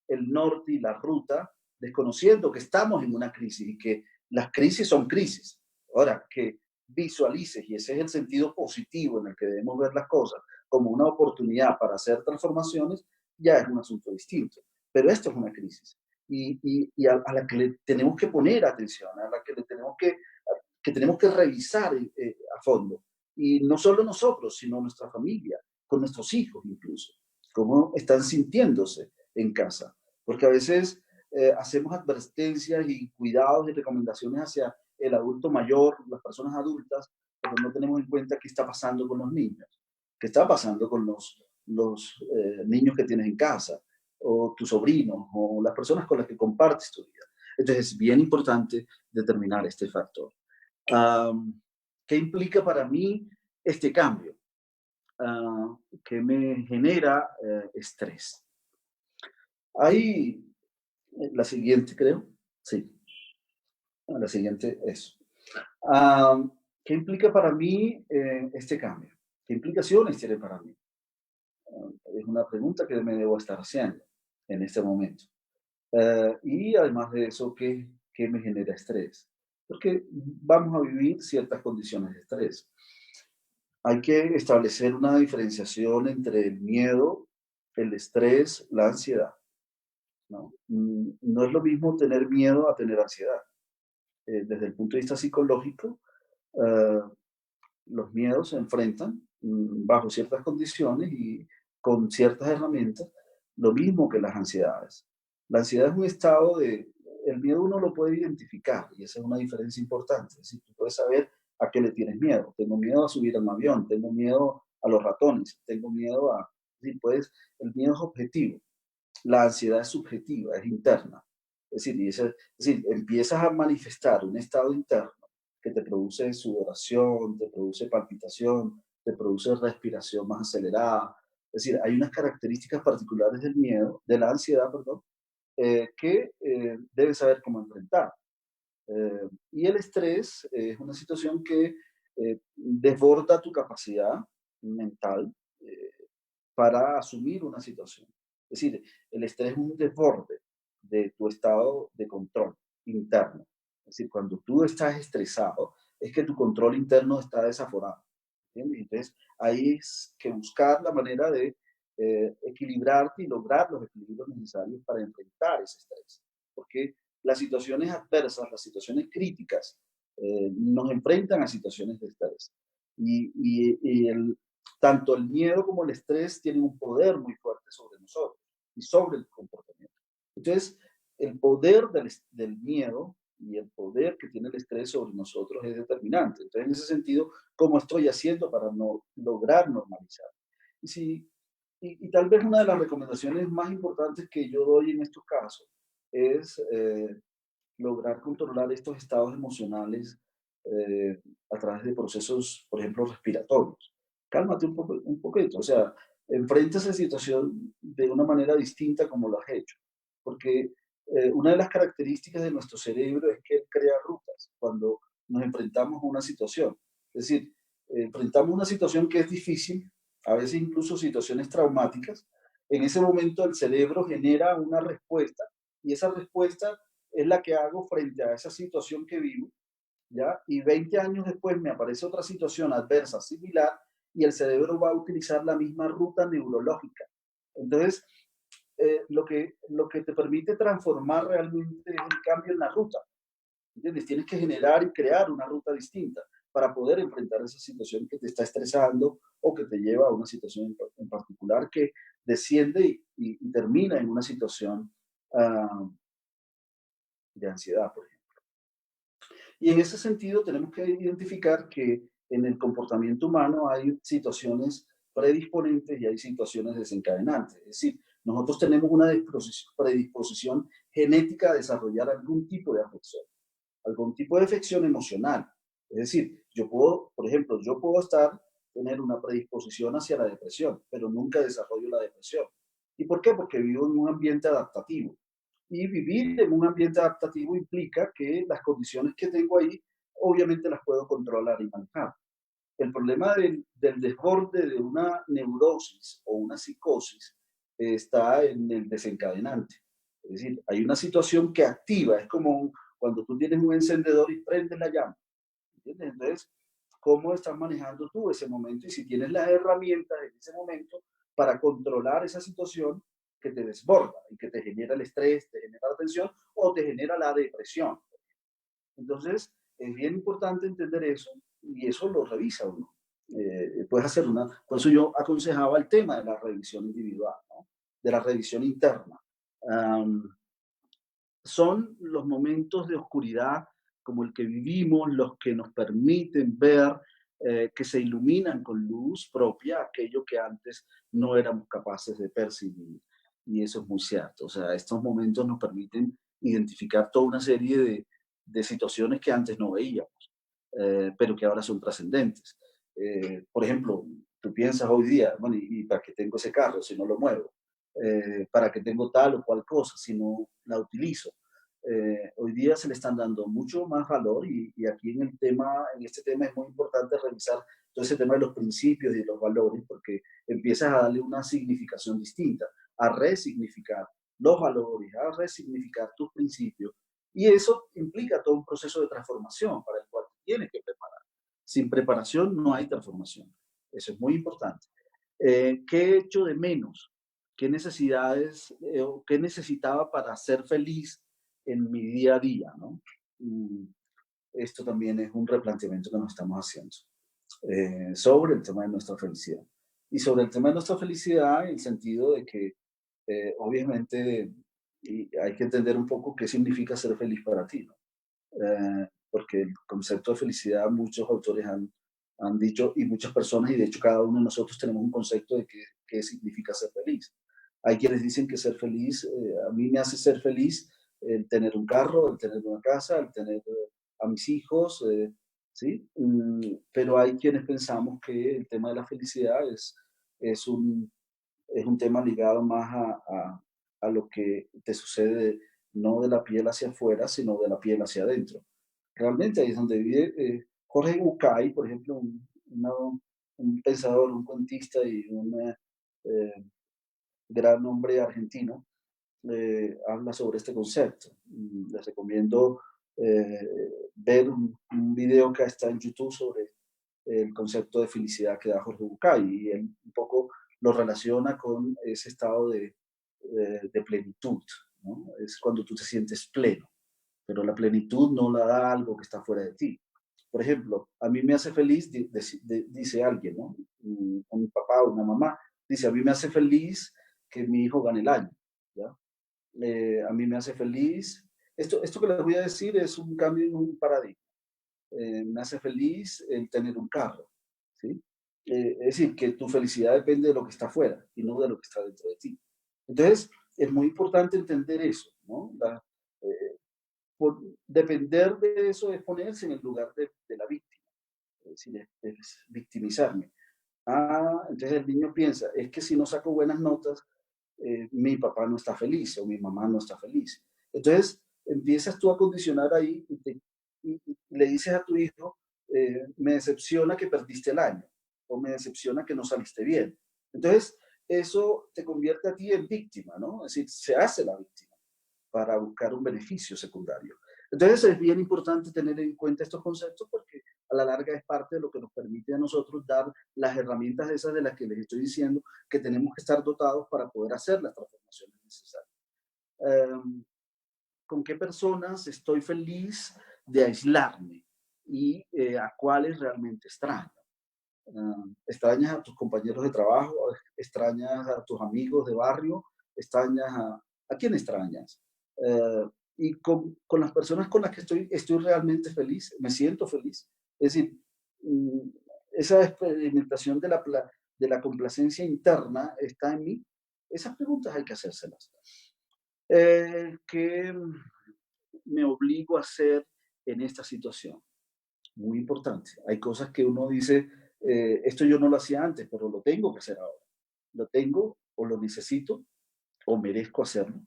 el norte y la ruta desconociendo que estamos en una crisis y que las crisis son crisis. Ahora, que visualices, y ese es el sentido positivo en el que debemos ver las cosas, como una oportunidad para hacer transformaciones, ya es un asunto distinto. Pero esto es una crisis y a la que le tenemos que poner atención, a la que le tenemos que revisar a fondo. Y no solo nosotros, sino nuestra familia, con nuestros hijos incluso, cómo están sintiéndose en casa. Porque a veces hacemos advertencias y cuidados y recomendaciones hacia el adulto mayor, las personas adultas, pero no tenemos en cuenta qué está pasando con los niños, qué está pasando con los niños que tienes en casa, o tus sobrinos, o las personas con las que compartes tu vida. Entonces es bien importante determinar este factor. ¿Qué implica para mí este cambio? ¿Qué me genera estrés? Hay la siguiente, creo. Sí, la siguiente es. ¿Qué implica para mí este cambio? ¿Qué implicaciones tiene para mí? Es una pregunta que me debo estar haciendo en este momento. Y además de eso, ¿qué me genera estrés? Porque vamos a vivir ciertas condiciones de estrés. Hay que establecer una diferenciación entre el miedo, el estrés, la ansiedad, ¿no? No es lo mismo tener miedo a tener ansiedad. Desde el punto de vista psicológico, eh, los miedos se enfrentan bajo ciertas condiciones y con ciertas herramientas, lo mismo que las ansiedades. La ansiedad es un estado el miedo uno lo puede identificar y esa es una diferencia importante. Es decir, tú puedes saber ¿A qué le tienes miedo? Tengo miedo a subir a un avión, tengo miedo a los ratones, tengo miedo a... Sí, pues el miedo es objetivo, la ansiedad es subjetiva, es interna. Es decir, es decir, empiezas a manifestar un estado interno que te produce sudoración, te produce palpitación, te produce respiración más acelerada. Es decir, hay unas características particulares del miedo, de la ansiedad, perdón, que debes saber cómo enfrentar. Y el estrés es una situación que desborda tu capacidad mental para asumir una situación. Es decir, el estrés es un desborde de tu estado de control interno. Es decir, cuando tú estás estresado, es que tu control interno está desaforado. ¿Entiendes? Entonces, ahí es que buscar la manera de equilibrarte y lograr los equilibrios necesarios para enfrentar ese estrés. Porque las situaciones adversas, las situaciones críticas, nos enfrentan a situaciones de estrés. Tanto el miedo como el estrés tienen un poder muy fuerte sobre nosotros y sobre el comportamiento. Entonces, el poder del miedo y el poder que tiene el estrés sobre nosotros es determinante. Entonces, en ese sentido, ¿cómo estoy haciendo para no lograr normalizar? Y, si, y tal vez una de las recomendaciones más importantes que yo doy en estos casos es lograr controlar estos estados emocionales eh, a través de procesos, por ejemplo, respiratorios. Cálmate un poquito, o sea, enfrenta esa situación de una manera distinta como lo has hecho, porque una de las características de nuestro cerebro es que él crea rutas cuando nos enfrentamos a una situación. Es decir, enfrentamos una situación que es difícil, a veces incluso situaciones traumáticas. En ese momento el cerebro genera una respuesta y esa respuesta es la que hago frente a esa situación que vivo, ¿ya? Y 20 años después me aparece otra situación adversa similar y el cerebro va a utilizar la misma ruta neurológica. Entonces, lo que te permite transformar realmente es el cambio en la ruta, ¿entiendes? Tienes que generar y crear una ruta distinta para poder enfrentar esa situación que te está estresando o que te lleva a una situación en particular que desciende y termina en una situación de ansiedad, por ejemplo. Y en ese sentido tenemos que identificar que en el comportamiento humano hay situaciones predisponentes y hay situaciones desencadenantes. Es decir, nosotros tenemos una predisposición genética a desarrollar algún tipo de afección, algún tipo de afección emocional. Es decir, yo puedo, por ejemplo, yo puedo tener una predisposición hacia la depresión, pero nunca desarrollo la depresión. ¿Y por qué? Porque vivo en un ambiente adaptativo. Y vivir en un ambiente adaptativo implica que las condiciones que tengo ahí, obviamente las puedo controlar y manejar. El problema del desborde de una neurosis o una psicosis está en el desencadenante. Es decir, hay una situación que activa, es como cuando tú tienes un encendedor y prendes la llama. ¿Entiendes? Entonces, ¿cómo estás manejando tú ese momento? Y si tienes las herramientas en ese momento para controlar esa situación que te desborda y que te genera el estrés, te genera la tensión o te genera la depresión. Entonces, es bien importante entender eso y eso lo revisa uno. Puedes hacer por eso yo aconsejaba el tema de la revisión individual, ¿no? De la revisión interna. Um, Son los momentos de oscuridad como el que vivimos los que nos permiten ver que se iluminan con luz propia aquello que antes no éramos capaces de percibir. Y eso es muy cierto. O sea, estos momentos nos permiten identificar toda una serie de situaciones que antes no veíamos, pero que ahora son trascendentes. Por ejemplo, tú piensas hoy día, bueno, ¿y para qué tengo ese carro si no lo muevo? ¿Para qué tengo tal o cual cosa si no la utilizo? Hoy día se le están dando mucho más valor y aquí en este tema es muy importante revisar todo ese tema de los principios y de los valores porque empiezas a darle una significación distinta, a resignificar los valores, a resignificar tus principios y eso implica todo un proceso de transformación para el cual tienes que preparar. Sin preparación no hay transformación. Eso es muy importante. ¿Qué he hecho de menos? ¿Qué necesidades o qué necesitaba para ser feliz en mi día a día, ¿no? Mm, Esto también es un replanteamiento que nos estamos haciendo sobre el tema de nuestra felicidad. Y sobre el tema de nuestra felicidad, en el sentido de que, obviamente, y hay que entender un poco qué significa ser feliz para ti, ¿no? porque el concepto de felicidad muchos autores han dicho, y muchas personas, y de hecho cada uno de nosotros tenemos un concepto de qué significa ser feliz. Hay quienes dicen que ser feliz, a mí me hace ser feliz el tener un carro, el tener una casa, el tener a mis hijos, ¿sí? Pero hay quienes pensamos que el tema de la felicidad es un, es un tema ligado más a lo que te sucede no de la piel hacia afuera, sino de la piel hacia adentro. Realmente ahí es donde vive Jorge Bucay, por ejemplo, un pensador, un cuentista y un gran hombre argentino, habla sobre este concepto. Les recomiendo ver un video que está en YouTube sobre el concepto de felicidad que da Jorge Bucay, y él un poco lo relaciona con ese estado de plenitud, ¿no? Es cuando tú te sientes pleno, pero la plenitud no la da algo que está fuera de ti. Por ejemplo, a mí me hace feliz, dice alguien, ¿no? Un papá o una mamá, dice, a mí me hace feliz que mi hijo gane el año, ¿ya? A mí me hace feliz, esto que les voy a decir es un cambio en un paradigma. Me hace feliz el tener un carro, ¿sí? Es decir, que tu felicidad depende de lo que está afuera y no de lo que está dentro de ti. Entonces, es muy importante entender eso, ¿no? Por depender de eso es ponerse en el lugar de la víctima, es decir, es victimizarme. Entonces el niño piensa, es que si no saco buenas notas, mi papá no está feliz o mi mamá no está feliz. Entonces empiezas tú a condicionar ahí y le dices a tu hijo, me decepciona que perdiste el año o me decepciona que no saliste bien. Entonces eso te convierte a ti en víctima, ¿no? Es decir, se hace la víctima para buscar un beneficio secundario. Entonces es bien importante tener en cuenta estos conceptos porque a la larga es parte de lo que nos permite a nosotros dar las herramientas esas de las que les estoy diciendo que tenemos que estar dotados para poder hacer las transformaciones necesarias. ¿Con qué personas estoy feliz de aislarme y a cuáles realmente extraño? ¿Extrañas a tus compañeros de trabajo? ¿Extrañas a tus amigos de barrio? ¿Extrañas a quién extrañas? Y con las personas con las que estoy realmente feliz, me siento feliz. Es decir, esa experimentación de la complacencia interna está en mí. Esas preguntas hay que hacérselas. ¿Qué me obligo a hacer en esta situación? Muy importante. Hay cosas que uno dice, esto yo no lo hacía antes, pero lo tengo que hacer ahora. Lo tengo o lo necesito o merezco hacerlo.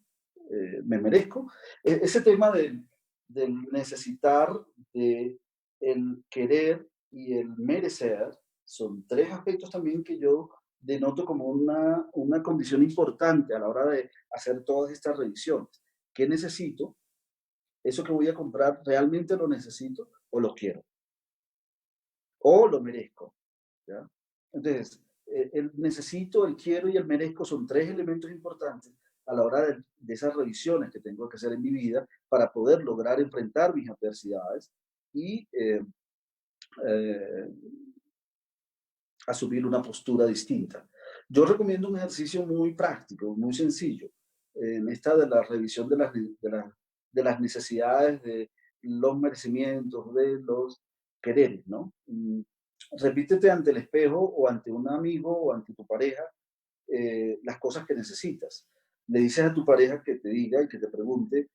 Me merezco. Ese tema del necesitar, de el querer y el merecer son tres aspectos también que yo denoto como una condición importante a la hora de hacer todas estas revisiones. ¿Qué necesito? ¿Eso que voy a comprar realmente lo necesito o lo quiero? ¿O lo merezco? ¿Ya? Entonces, el necesito, el quiero y el merezco son tres elementos importantes a la hora de esas revisiones que tengo que hacer en mi vida para poder lograr enfrentar mis adversidades y eh, asumir una postura distinta. Yo recomiendo un ejercicio muy práctico, muy sencillo, en esta de la revisión de las necesidades, de los merecimientos, de los quereres, ¿no? Repítete ante el espejo o ante un amigo o ante tu pareja las cosas que necesitas. Le dices a tu pareja que te diga y que te pregunte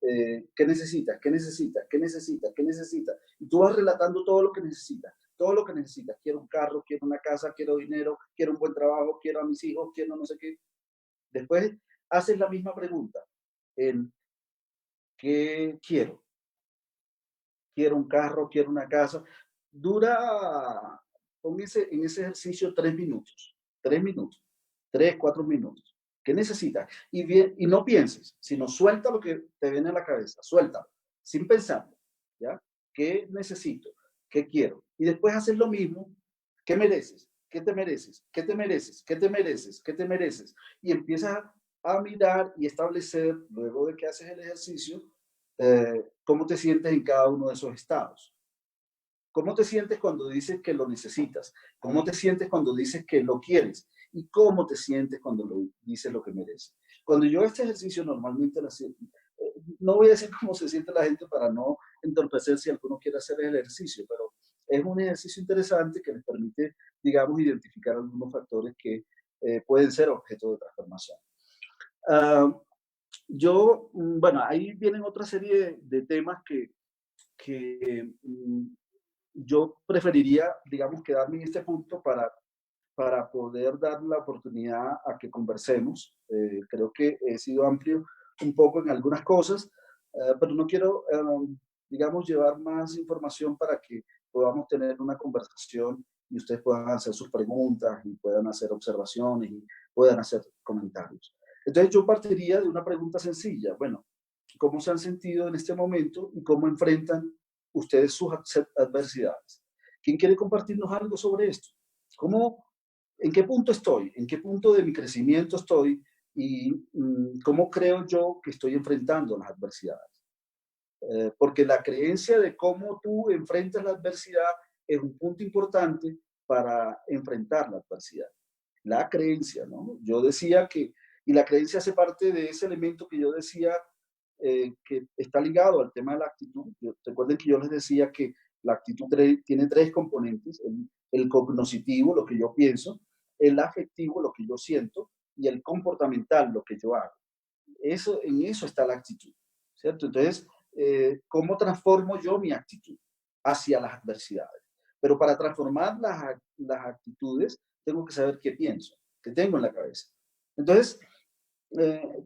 ¿qué necesitas? ¿Qué necesitas? ¿Qué necesitas? ¿Qué necesitas? Y tú vas relatando todo lo que necesitas, todo lo que necesitas. Quiero un carro, quiero una casa, quiero dinero, quiero un buen trabajo, quiero a mis hijos, quiero no sé qué. Después haces la misma pregunta en ¿qué quiero? Quiero un carro, quiero una casa. Dura, en ese ejercicio 3 minutos, 3 minutos, 3, 4 minutos. ¿Qué necesitas? Y no pienses, sino suelta lo que te viene a la cabeza, suéltalo, sin pensarlo, ¿ya? ¿Qué necesito? ¿Qué quiero? Y después haces lo mismo. ¿Qué mereces? ¿Qué te mereces? ¿Qué te mereces? ¿Qué te mereces? ¿Qué te mereces? Y empiezas a mirar y establecer, luego de que haces el ejercicio, cómo te sientes en cada uno de esos estados. ¿Cómo te sientes cuando dices que lo necesitas? ¿Cómo te sientes cuando dices que lo quieres? ¿Y cómo te sientes cuando dices lo que mereces? Cuando yo este ejercicio normalmente no voy a decir cómo se siente la gente para no entorpecer si alguno quiere hacer el ejercicio, pero es un ejercicio interesante que les permite, digamos, identificar algunos factores que pueden ser objeto de transformación. Ah, bueno, ahí vienen otra serie de temas que yo preferiría, digamos, quedarme en este punto para poder dar la oportunidad a que conversemos. Creo que he sido amplio un poco en algunas cosas, pero no quiero, digamos, llevar más información para que podamos tener una conversación y ustedes puedan hacer sus preguntas y puedan hacer observaciones y puedan hacer comentarios. Entonces yo partiría de una pregunta sencilla. Bueno, ¿cómo se han sentido en este momento y cómo enfrentan ustedes sus adversidades? ¿Quién quiere compartirnos algo sobre esto? ¿Cómo, ¿En qué punto estoy? ¿En qué punto de mi crecimiento estoy? ¿Y cómo creo yo que estoy enfrentando las adversidades? Porque la creencia de cómo tú enfrentas la adversidad es un punto importante para enfrentar la adversidad. La creencia, ¿no? Yo decía que, y la creencia hace parte de ese elemento que yo decía que está ligado al tema de la actitud. Recuerden que yo les decía que la actitud tiene tres componentes: el cognoscitivo, lo que yo pienso; el afectivo, lo que yo siento; y el comportamental, lo que yo hago. En eso está la actitud, ¿cierto? Entonces, ¿cómo transformo yo mi actitud hacia las adversidades? Pero para transformar las actitudes, tengo que saber qué pienso, qué tengo en la cabeza. Entonces,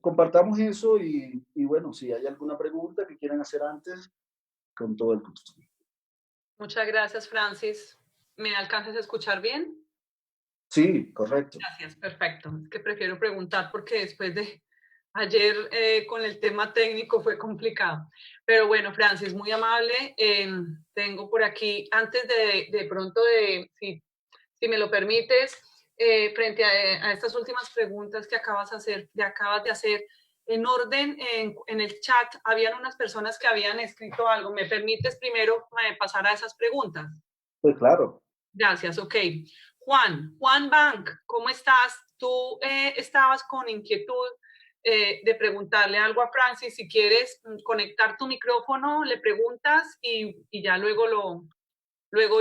compartamos eso y bueno, si hay alguna pregunta que quieran hacer antes, con todo el gusto. Muchas gracias, Francis. ¿Me alcanzas a escuchar bien? Sí, correcto. Gracias, perfecto. Es que prefiero preguntar porque después de ayer con el tema técnico fue complicado. Pero bueno, Francis, muy amable. Tengo por aquí, antes de pronto, si me lo permites, frente a estas últimas preguntas que acabas de hacer, en orden en el chat, habían unas personas que habían escrito algo. ¿Me permites primero pasar a esas preguntas? Pues claro. Gracias, ok. Juan Bank, ¿cómo estás? Tú estabas con inquietud de preguntarle algo a Francis. Si quieres conectar tu micrófono, le preguntas y ya luego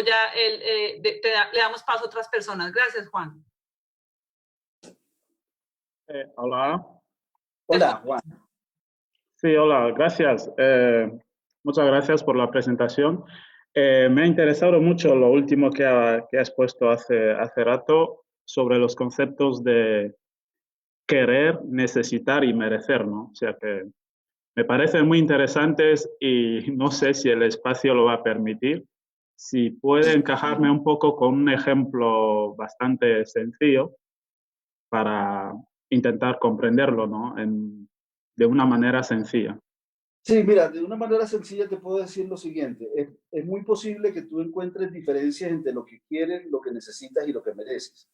ya le damos paso a otras personas. Gracias, Juan. Hola. Hola, Juan. Sí, hola, gracias. Muchas gracias por la presentación. Me ha interesado mucho lo último que has puesto hace rato sobre los conceptos de querer, necesitar y merecer, ¿no? O sea que me parecen muy interesantes y no sé si el espacio lo va a permitir. Si puede encajarme un poco con un ejemplo bastante sencillo para intentar comprenderlo, ¿no? De una manera sencilla. Sí, mira, de una manera sencilla te puedo decir lo siguiente. Es muy posible que tú encuentres diferencias entre lo que quieres, lo que necesitas y lo que mereces.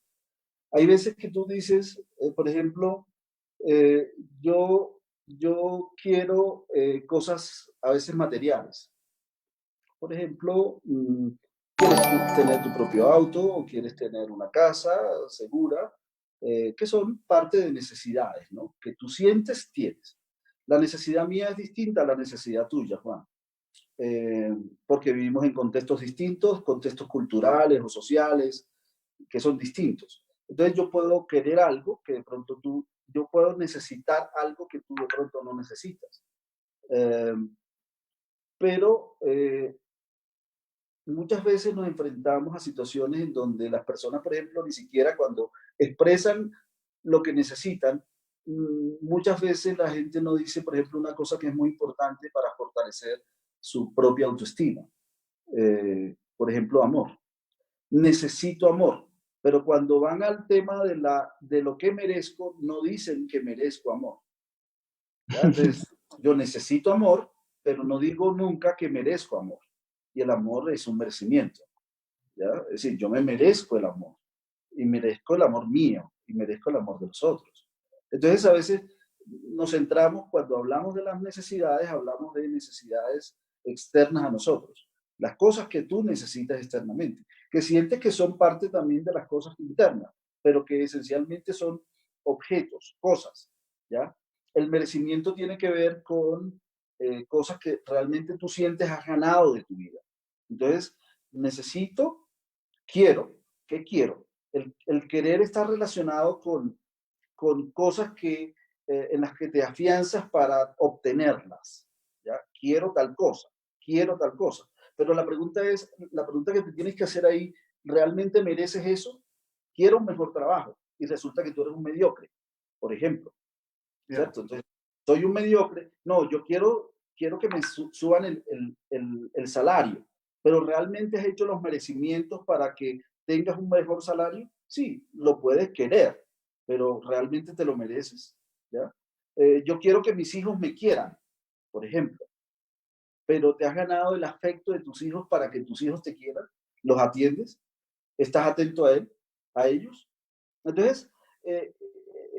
Hay veces que tú dices, por ejemplo, eh, yo, yo quiero cosas a veces materiales. Por ejemplo, quieres tener tu propio auto o quieres tener una casa segura, que son parte de necesidades, ¿no? Que tú sientes, tienes. La necesidad mía es distinta a la necesidad tuya, Juan, eh, porque vivimos en contextos distintos, contextos culturales o sociales, que son distintos. Entonces yo puedo querer algo que de pronto yo puedo necesitar algo que tú de pronto no necesitas. Eh, pero muchas veces nos enfrentamos a situaciones en donde las personas, por ejemplo, ni siquiera cuando expresan lo que necesitan, muchas veces la gente no dice, por ejemplo, una cosa que es muy importante para fortalecer su propia autoestima. Por ejemplo, amor. Necesito amor, pero cuando van al tema de lo que merezco, no dicen que merezco amor. ¿Ya? Entonces, yo necesito amor, pero no digo nunca que merezco amor. Y el amor es un merecimiento. ¿Ya? Es decir, yo me merezco el amor. Y merezco el amor mío. Y merezco el amor de los otros. Entonces, a veces nos centramos, cuando hablamos de las necesidades, hablamos de necesidades externas a nosotros. Las cosas que tú necesitas externamente. Que sientes que son parte también de las cosas internas, pero que esencialmente son objetos, cosas. ¿Ya? El merecimiento tiene que ver con cosas que realmente tú sientes has ganado de tu vida. Entonces, quiero, ¿qué quiero? El querer está relacionado con cosas en las que te afianzas para obtenerlas. ¿Ya? Quiero tal cosa. Pero la pregunta que te tienes que hacer ahí, ¿realmente mereces eso? Quiero un mejor trabajo y resulta que tú eres un mediocre, por ejemplo, ¿cierto? Entonces, soy un mediocre, no, yo quiero que me suban el salario, pero ¿realmente has hecho los merecimientos para que tengas un mejor salario? Sí, lo puedes querer, pero ¿realmente te lo mereces? ¿Ya? Yo quiero que mis hijos me quieran, por ejemplo, pero ¿te has ganado el afecto de tus hijos para que tus hijos te quieran? ¿Los atiendes? ¿Estás atento a ellos? Entonces, eh,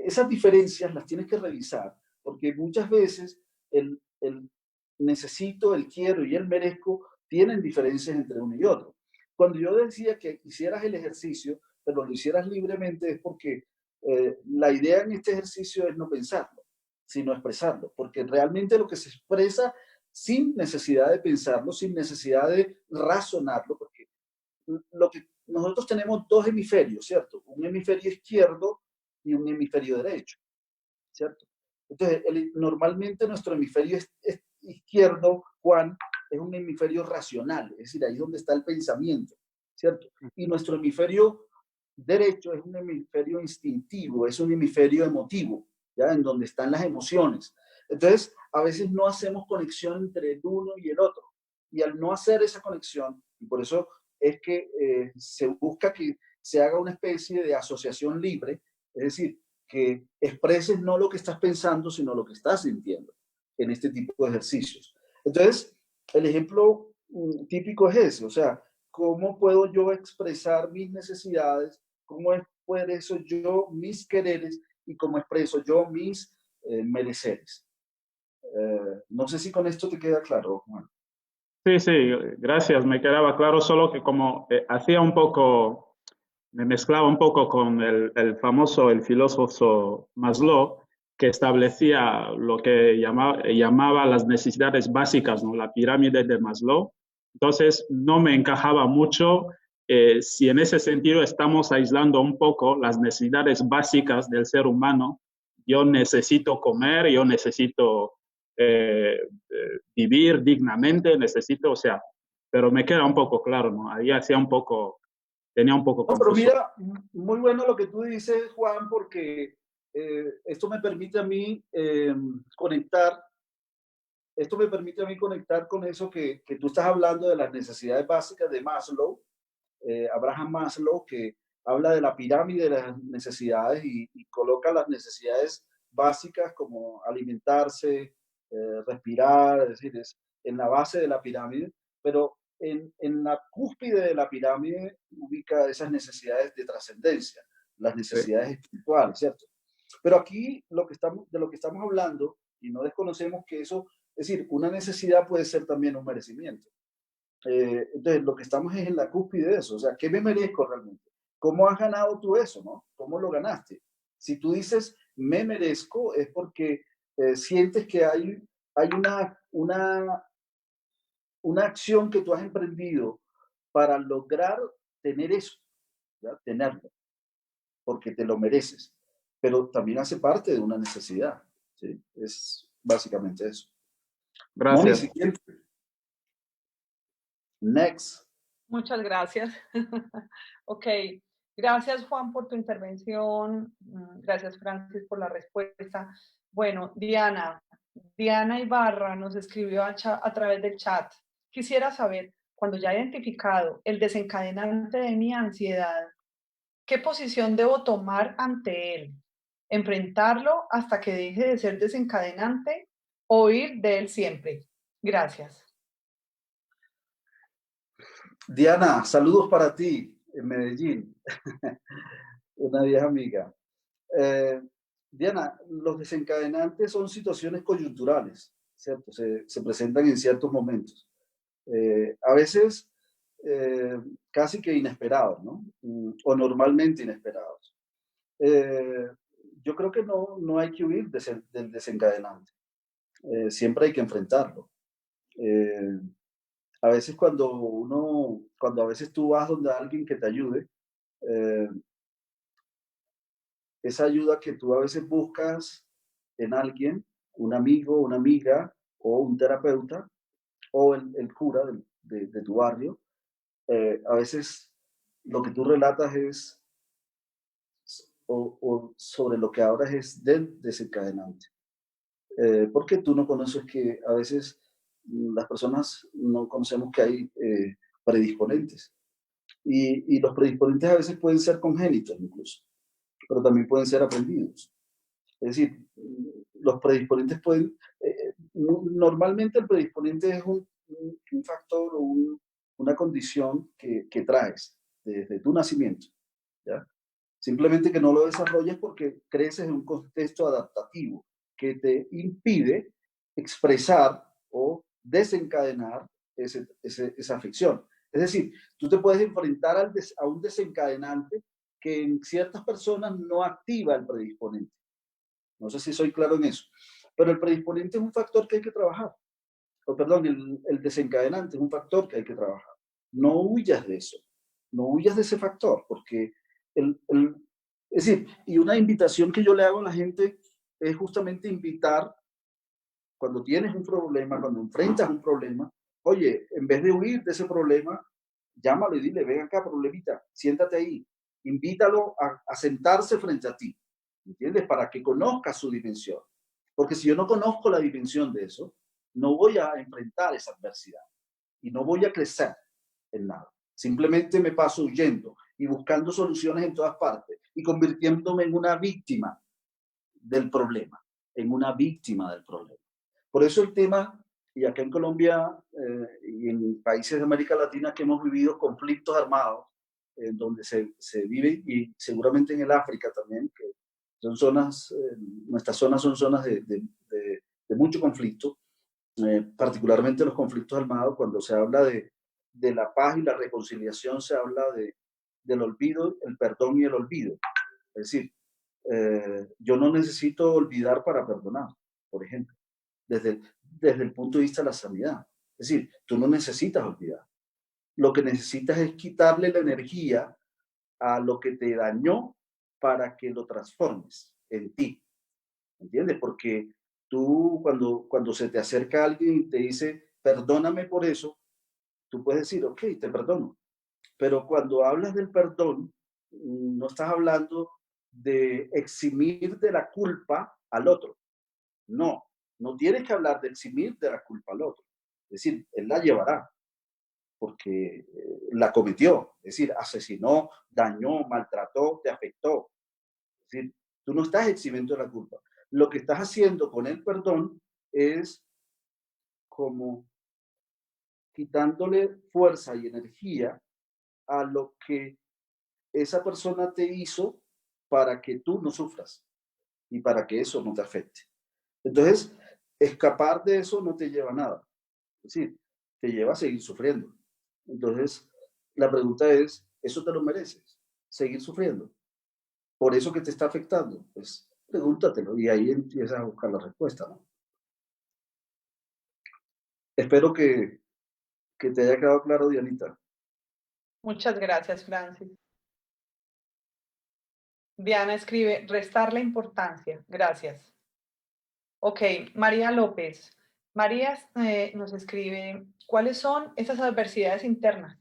esas diferencias las tienes que revisar, porque muchas veces el necesito, el quiero y el merezco tienen diferencias entre uno y otro. Cuando yo decía que hicieras el ejercicio, pero lo hicieras libremente, es porque la idea en este ejercicio es no pensarlo, sino expresarlo, porque realmente lo que se expresa sin necesidad de pensarlo, sin necesidad de razonarlo, porque lo que nosotros tenemos dos hemisferios, ¿cierto? Un hemisferio izquierdo y un hemisferio derecho, ¿cierto? Entonces, normalmente nuestro hemisferio izquierdo, Juan, es un hemisferio racional, es decir, ahí es donde está el pensamiento, ¿cierto? Y nuestro hemisferio derecho es un hemisferio instintivo, es un hemisferio emotivo, ¿ya? En donde están las emociones. Entonces, a veces no hacemos conexión entre el uno y el otro. Y al no hacer esa conexión, y por eso es que se busca que se haga una especie de asociación libre, es decir, que expreses no lo que estás pensando, sino lo que estás sintiendo en este tipo de ejercicios. Entonces, el ejemplo típico es ese, o sea, ¿cómo puedo yo expresar mis necesidades? ¿Cómo expreso yo mis quereres? Y cómo expreso yo mis mereceres. No sé si con esto te queda claro, Juan. Sí, sí, gracias. Me quedaba claro, solo que como hacía un poco, me mezclaba un poco con el famoso, el filósofo Maslow, que establecía lo que llamaba las necesidades básicas, ¿no? La pirámide de Maslow. Entonces, no me encajaba mucho si en ese sentido estamos aislando un poco las necesidades básicas del ser humano. Yo necesito comer, yo necesito vivir dignamente, necesito, o sea, pero me queda un poco claro, ¿no? Ahí hacía un poco, tenía un poco No, pero confusión. mira, muy bueno lo que tú dices, Juan, porque esto me permite a mí conectar. Esto me permite a mí conectar con eso que tú estás hablando de las necesidades básicas de Maslow, Abraham Maslow, que habla de la pirámide de las necesidades y coloca las necesidades básicas como alimentarse, respirar, es decir, es en la base de la pirámide, pero en la cúspide de la pirámide ubica esas necesidades de trascendencia, las Sí. necesidades espirituales, ¿cierto? Pero aquí de lo que estamos hablando, y no desconocemos que eso, es decir, una necesidad puede ser también un merecimiento. Entonces, lo que estamos es en la cúspide de eso. O sea, ¿qué me merezco realmente? ¿Cómo has ganado tú eso, no? ¿Cómo lo ganaste? Si tú dices, me merezco, es porque sientes que hay una acción que tú has emprendido para lograr tener eso, ¿ya? Tenerlo, porque te lo mereces. Pero también hace parte de una necesidad, ¿sí? Es básicamente eso. Moni, Gracias. siguiente. Next. Muchas gracias. Ok, gracias Juan por tu intervención. Gracias Francis por la respuesta. Bueno, Diana Ibarra nos escribió a través del chat. Quisiera saber, cuando ya he identificado el desencadenante de mi ansiedad, ¿qué posición debo tomar ante él? ¿Enfrentarlo hasta que deje de ser desencadenante o huir de él siempre? Gracias. Diana, saludos para ti en Medellín, una vieja amiga. Diana, los desencadenantes son situaciones coyunturales, ¿cierto? Se presentan en ciertos momentos. A veces casi que inesperados, ¿no? O normalmente inesperados. Yo creo que no hay que huir del desencadenante. siempre hay que enfrentarlo. A veces cuando a veces tú vas donde alguien que te ayude, eh, esa ayuda que tú a veces buscas en alguien, un amigo, una amiga o un terapeuta o el cura de tu barrio, a veces lo que tú relatas es, o sobre lo que hablas es del desencadenante. Porque tú no conoces que a veces las personas no conocemos que hay predisponentes. Y los predisponentes a veces pueden ser congénitos incluso, pero también pueden ser aprendidos. Es decir, los predisponentes pueden, normalmente el predisponente es un factor o una condición que traes desde tu nacimiento, ¿ya? Simplemente que no lo desarrollas porque creces en un contexto adaptativo que te impide expresar o desencadenar esa afección. Es decir, tú te puedes enfrentar a un desencadenante que en ciertas personas no activa el predisponente. No sé si soy claro en eso. Pero el predisponente es un factor que hay que trabajar. O perdón, el desencadenante es un factor que hay que trabajar. No huyas de eso. No huyas de ese factor, porque es decir, y una invitación que yo le hago a la gente es justamente invitar, cuando tienes un problema, cuando enfrentas un problema, oye, en vez de huir de ese problema, llámalo y dile, ven acá, problemita, siéntate ahí, invítalo a sentarse frente a ti, ¿entiendes? Para que conozca su dimensión. Porque si yo no conozco la dimensión de eso, no voy a enfrentar esa adversidad y no voy a crecer en nada. Simplemente me paso huyendo y buscando soluciones en todas partes y convirtiéndome en una víctima del problema, en una víctima del problema. Por eso el tema, y acá en Colombia y en países de América Latina que hemos vivido conflictos armados, donde se vive, y seguramente en el África también, que son zonas, nuestras zonas son zonas de mucho conflicto, particularmente los conflictos armados, cuando se habla de la paz y la reconciliación, se habla del olvido, el perdón y el olvido. Es decir, yo no necesito olvidar para perdonar, por ejemplo, desde el punto de vista de la sanidad. Es decir, tú no necesitas olvidar. Lo que necesitas es quitarle la energía a lo que te dañó para que lo transformes en ti. ¿Entiendes? Porque tú cuando se te acerca alguien y te dice, perdóname por eso, tú puedes decir, ok, te perdono. Pero cuando hablas del perdón, no estás hablando de eximir de la culpa al otro. No, no tienes que hablar de eximir de la culpa al otro. Es decir, él la llevará porque la cometió. Es decir, asesinó, dañó, maltrató, te afectó. Es decir, tú no estás eximiendo de la culpa. Lo que estás haciendo con el perdón es como quitándole fuerza y energía a lo que esa persona te hizo para que tú no sufras y para que eso no te afecte. Entonces, escapar de eso no te lleva a nada. Es decir, te lleva a seguir sufriendo. Entonces, la pregunta es, ¿eso te lo mereces? ¿Seguir sufriendo? ¿Por eso que te está afectando? Pues pregúntatelo y ahí empiezas a buscar la respuesta, ¿no? Espero que te haya quedado claro, Dianita. Muchas gracias, Francis. Diana escribe, restar la importancia. Gracias. Ok, María López. María nos escribe, ¿cuáles son esas adversidades internas?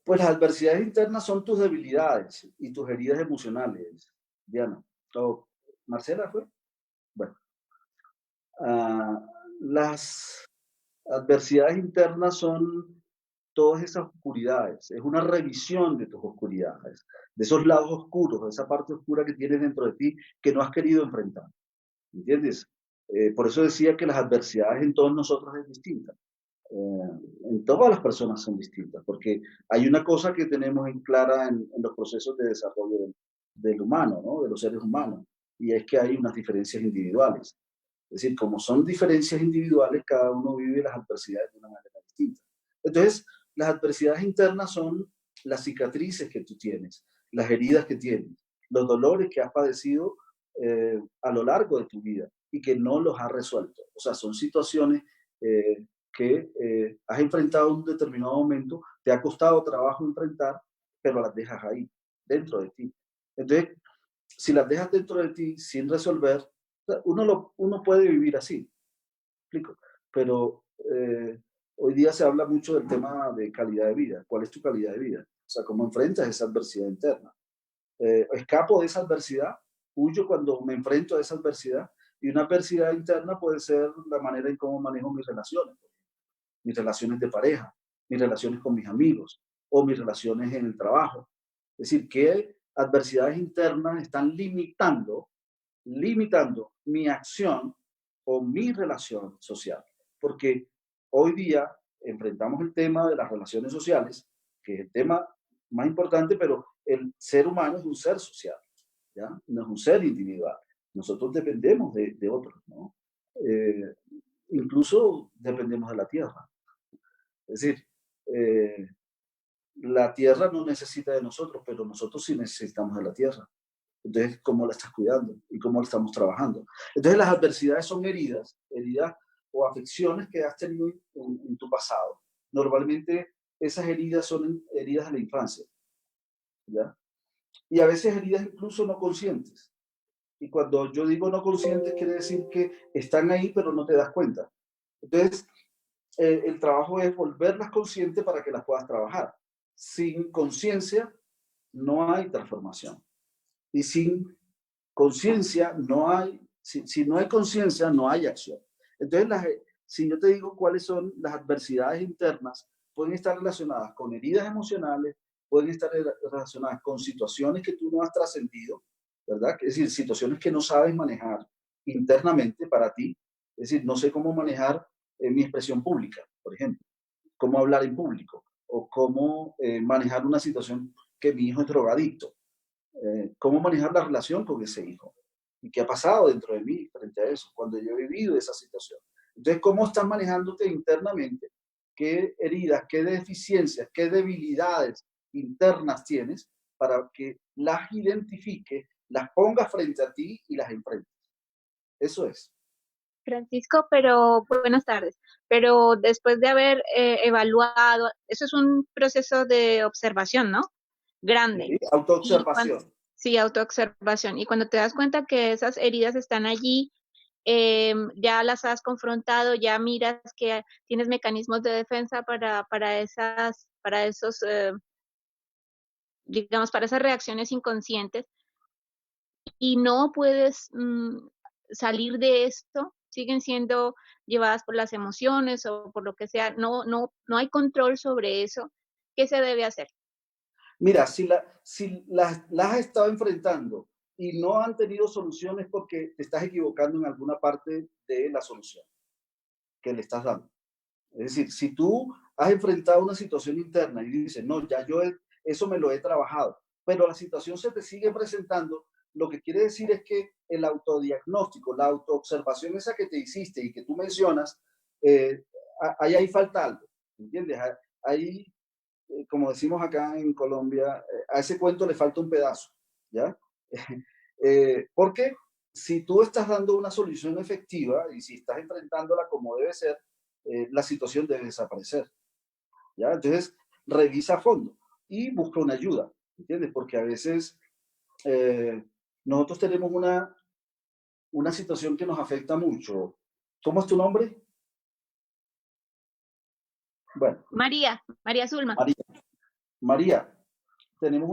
Pues las adversidades internas son tus debilidades y tus heridas emocionales, Diana. ¿O Marcela fue? Bueno, las adversidades internas son todas esas oscuridades, es una revisión de tus oscuridades, de esos lados oscuros, de esa parte oscura que tienes dentro de ti que no has querido enfrentar, ¿entiendes? Por eso decía que las adversidades en todos nosotros es distinta. En todas las personas son distintas, porque hay una cosa que tenemos en clara en los procesos de desarrollo del humano, ¿no? De los seres humanos, y es que hay unas diferencias individuales. Es decir, como son diferencias individuales, cada uno vive las adversidades de una manera distinta. Entonces, las adversidades internas son las cicatrices que tú tienes, las heridas que tienes, los dolores que has padecido a lo largo de tu vida y que no los has resuelto. O sea, son situaciones que has enfrentado en un determinado momento, te ha costado trabajo enfrentar, pero las dejas ahí, dentro de ti. Entonces, si las dejas dentro de ti sin resolver, uno puede vivir así, ¿explico? Pero hoy día se habla mucho del tema de calidad de vida. ¿Cuál es tu calidad de vida? O sea, ¿cómo enfrentas esa adversidad interna? ¿Escapo de esa adversidad? ¿Huyo cuando me enfrento a esa adversidad? Y una adversidad interna puede ser la manera en cómo manejo mis relaciones de pareja, mis relaciones con mis amigos o mis relaciones en el trabajo. Es decir, ¿qué adversidades internas están limitando mi acción o mi relación social? Porque hoy día enfrentamos el tema de las relaciones sociales, que es el tema más importante, pero el ser humano es un ser social, ¿ya? No es un ser individual. Nosotros dependemos de otros, ¿no? Incluso dependemos de la tierra. Es decir, la tierra no necesita de nosotros, pero nosotros sí necesitamos de la tierra. Entonces, ¿cómo la estás cuidando y cómo la estamos trabajando? Entonces, las adversidades son heridas o afecciones que has tenido en tu pasado. Normalmente, esas heridas son heridas de la infancia, ¿ya? Y a veces heridas incluso no conscientes. Y cuando yo digo no conscientes, quiere decir que están ahí, pero no te das cuenta. Entonces, el trabajo es volverlas conscientes para que las puedas trabajar. Sin conciencia, no hay transformación. Y sin conciencia no hay, si no hay conciencia, no hay acción. Entonces, si yo te digo cuáles son las adversidades internas, pueden estar relacionadas con heridas emocionales, pueden estar relacionadas con situaciones que tú no has trascendido, ¿verdad? Es decir, situaciones que no sabes manejar internamente para ti. Es decir, no sé cómo manejar mi expresión pública, por ejemplo, cómo hablar en público o cómo manejar una situación que mi hijo es drogadicto. Cómo manejar la relación con ese hijo y qué ha pasado dentro de mí frente a eso, cuando yo he vivido esa situación. Entonces, ¿cómo estás manejándote internamente? ¿Qué heridas, qué deficiencias, qué debilidades internas tienes para que las identifiques, las pongas frente a ti y las enfrentes? Eso es. Francisco, pero buenas tardes. Pero después de haber evaluado, eso es un proceso de observación, ¿no? Grande. Sí, autoobservación. Sí, autoobservación. Y cuando te das cuenta que esas heridas están allí, ya las has confrontado, ya miras que tienes mecanismos de defensa para esos, digamos, para esas reacciones inconscientes, y no puedes salir de esto, siguen siendo llevadas por las emociones o por lo que sea, no hay control sobre eso. ¿Qué se debe hacer? Mira, si las has estado enfrentando y no han tenido soluciones porque te estás equivocando en alguna parte de la solución que le estás dando. Es decir, si tú has enfrentado una situación interna y dices, no, ya yo eso me lo he trabajado, pero la situación se te sigue presentando, lo que quiere decir es que el autodiagnóstico, la autoobservación esa que te hiciste y que tú mencionas, ahí falta algo, ¿entiendes? Ahí, como decimos acá en Colombia, a ese cuento le falta un pedazo, ¿ya? Porque si tú estás dando una solución efectiva y si estás enfrentándola como debe ser, la situación debe desaparecer, ¿ya? Entonces, revisa a fondo y busca una ayuda, ¿entiendes? Porque a veces nosotros tenemos una situación que nos afecta mucho. ¿Cómo es tu nombre? Bueno. María Zulma. María, tenemos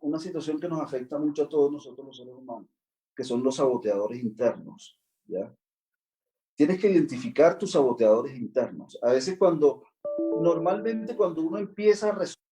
una situación que nos afecta mucho a todos nosotros los seres humanos, que son los saboteadores internos, ¿ya? Tienes que identificar tus saboteadores internos. A veces normalmente cuando uno empieza a resolver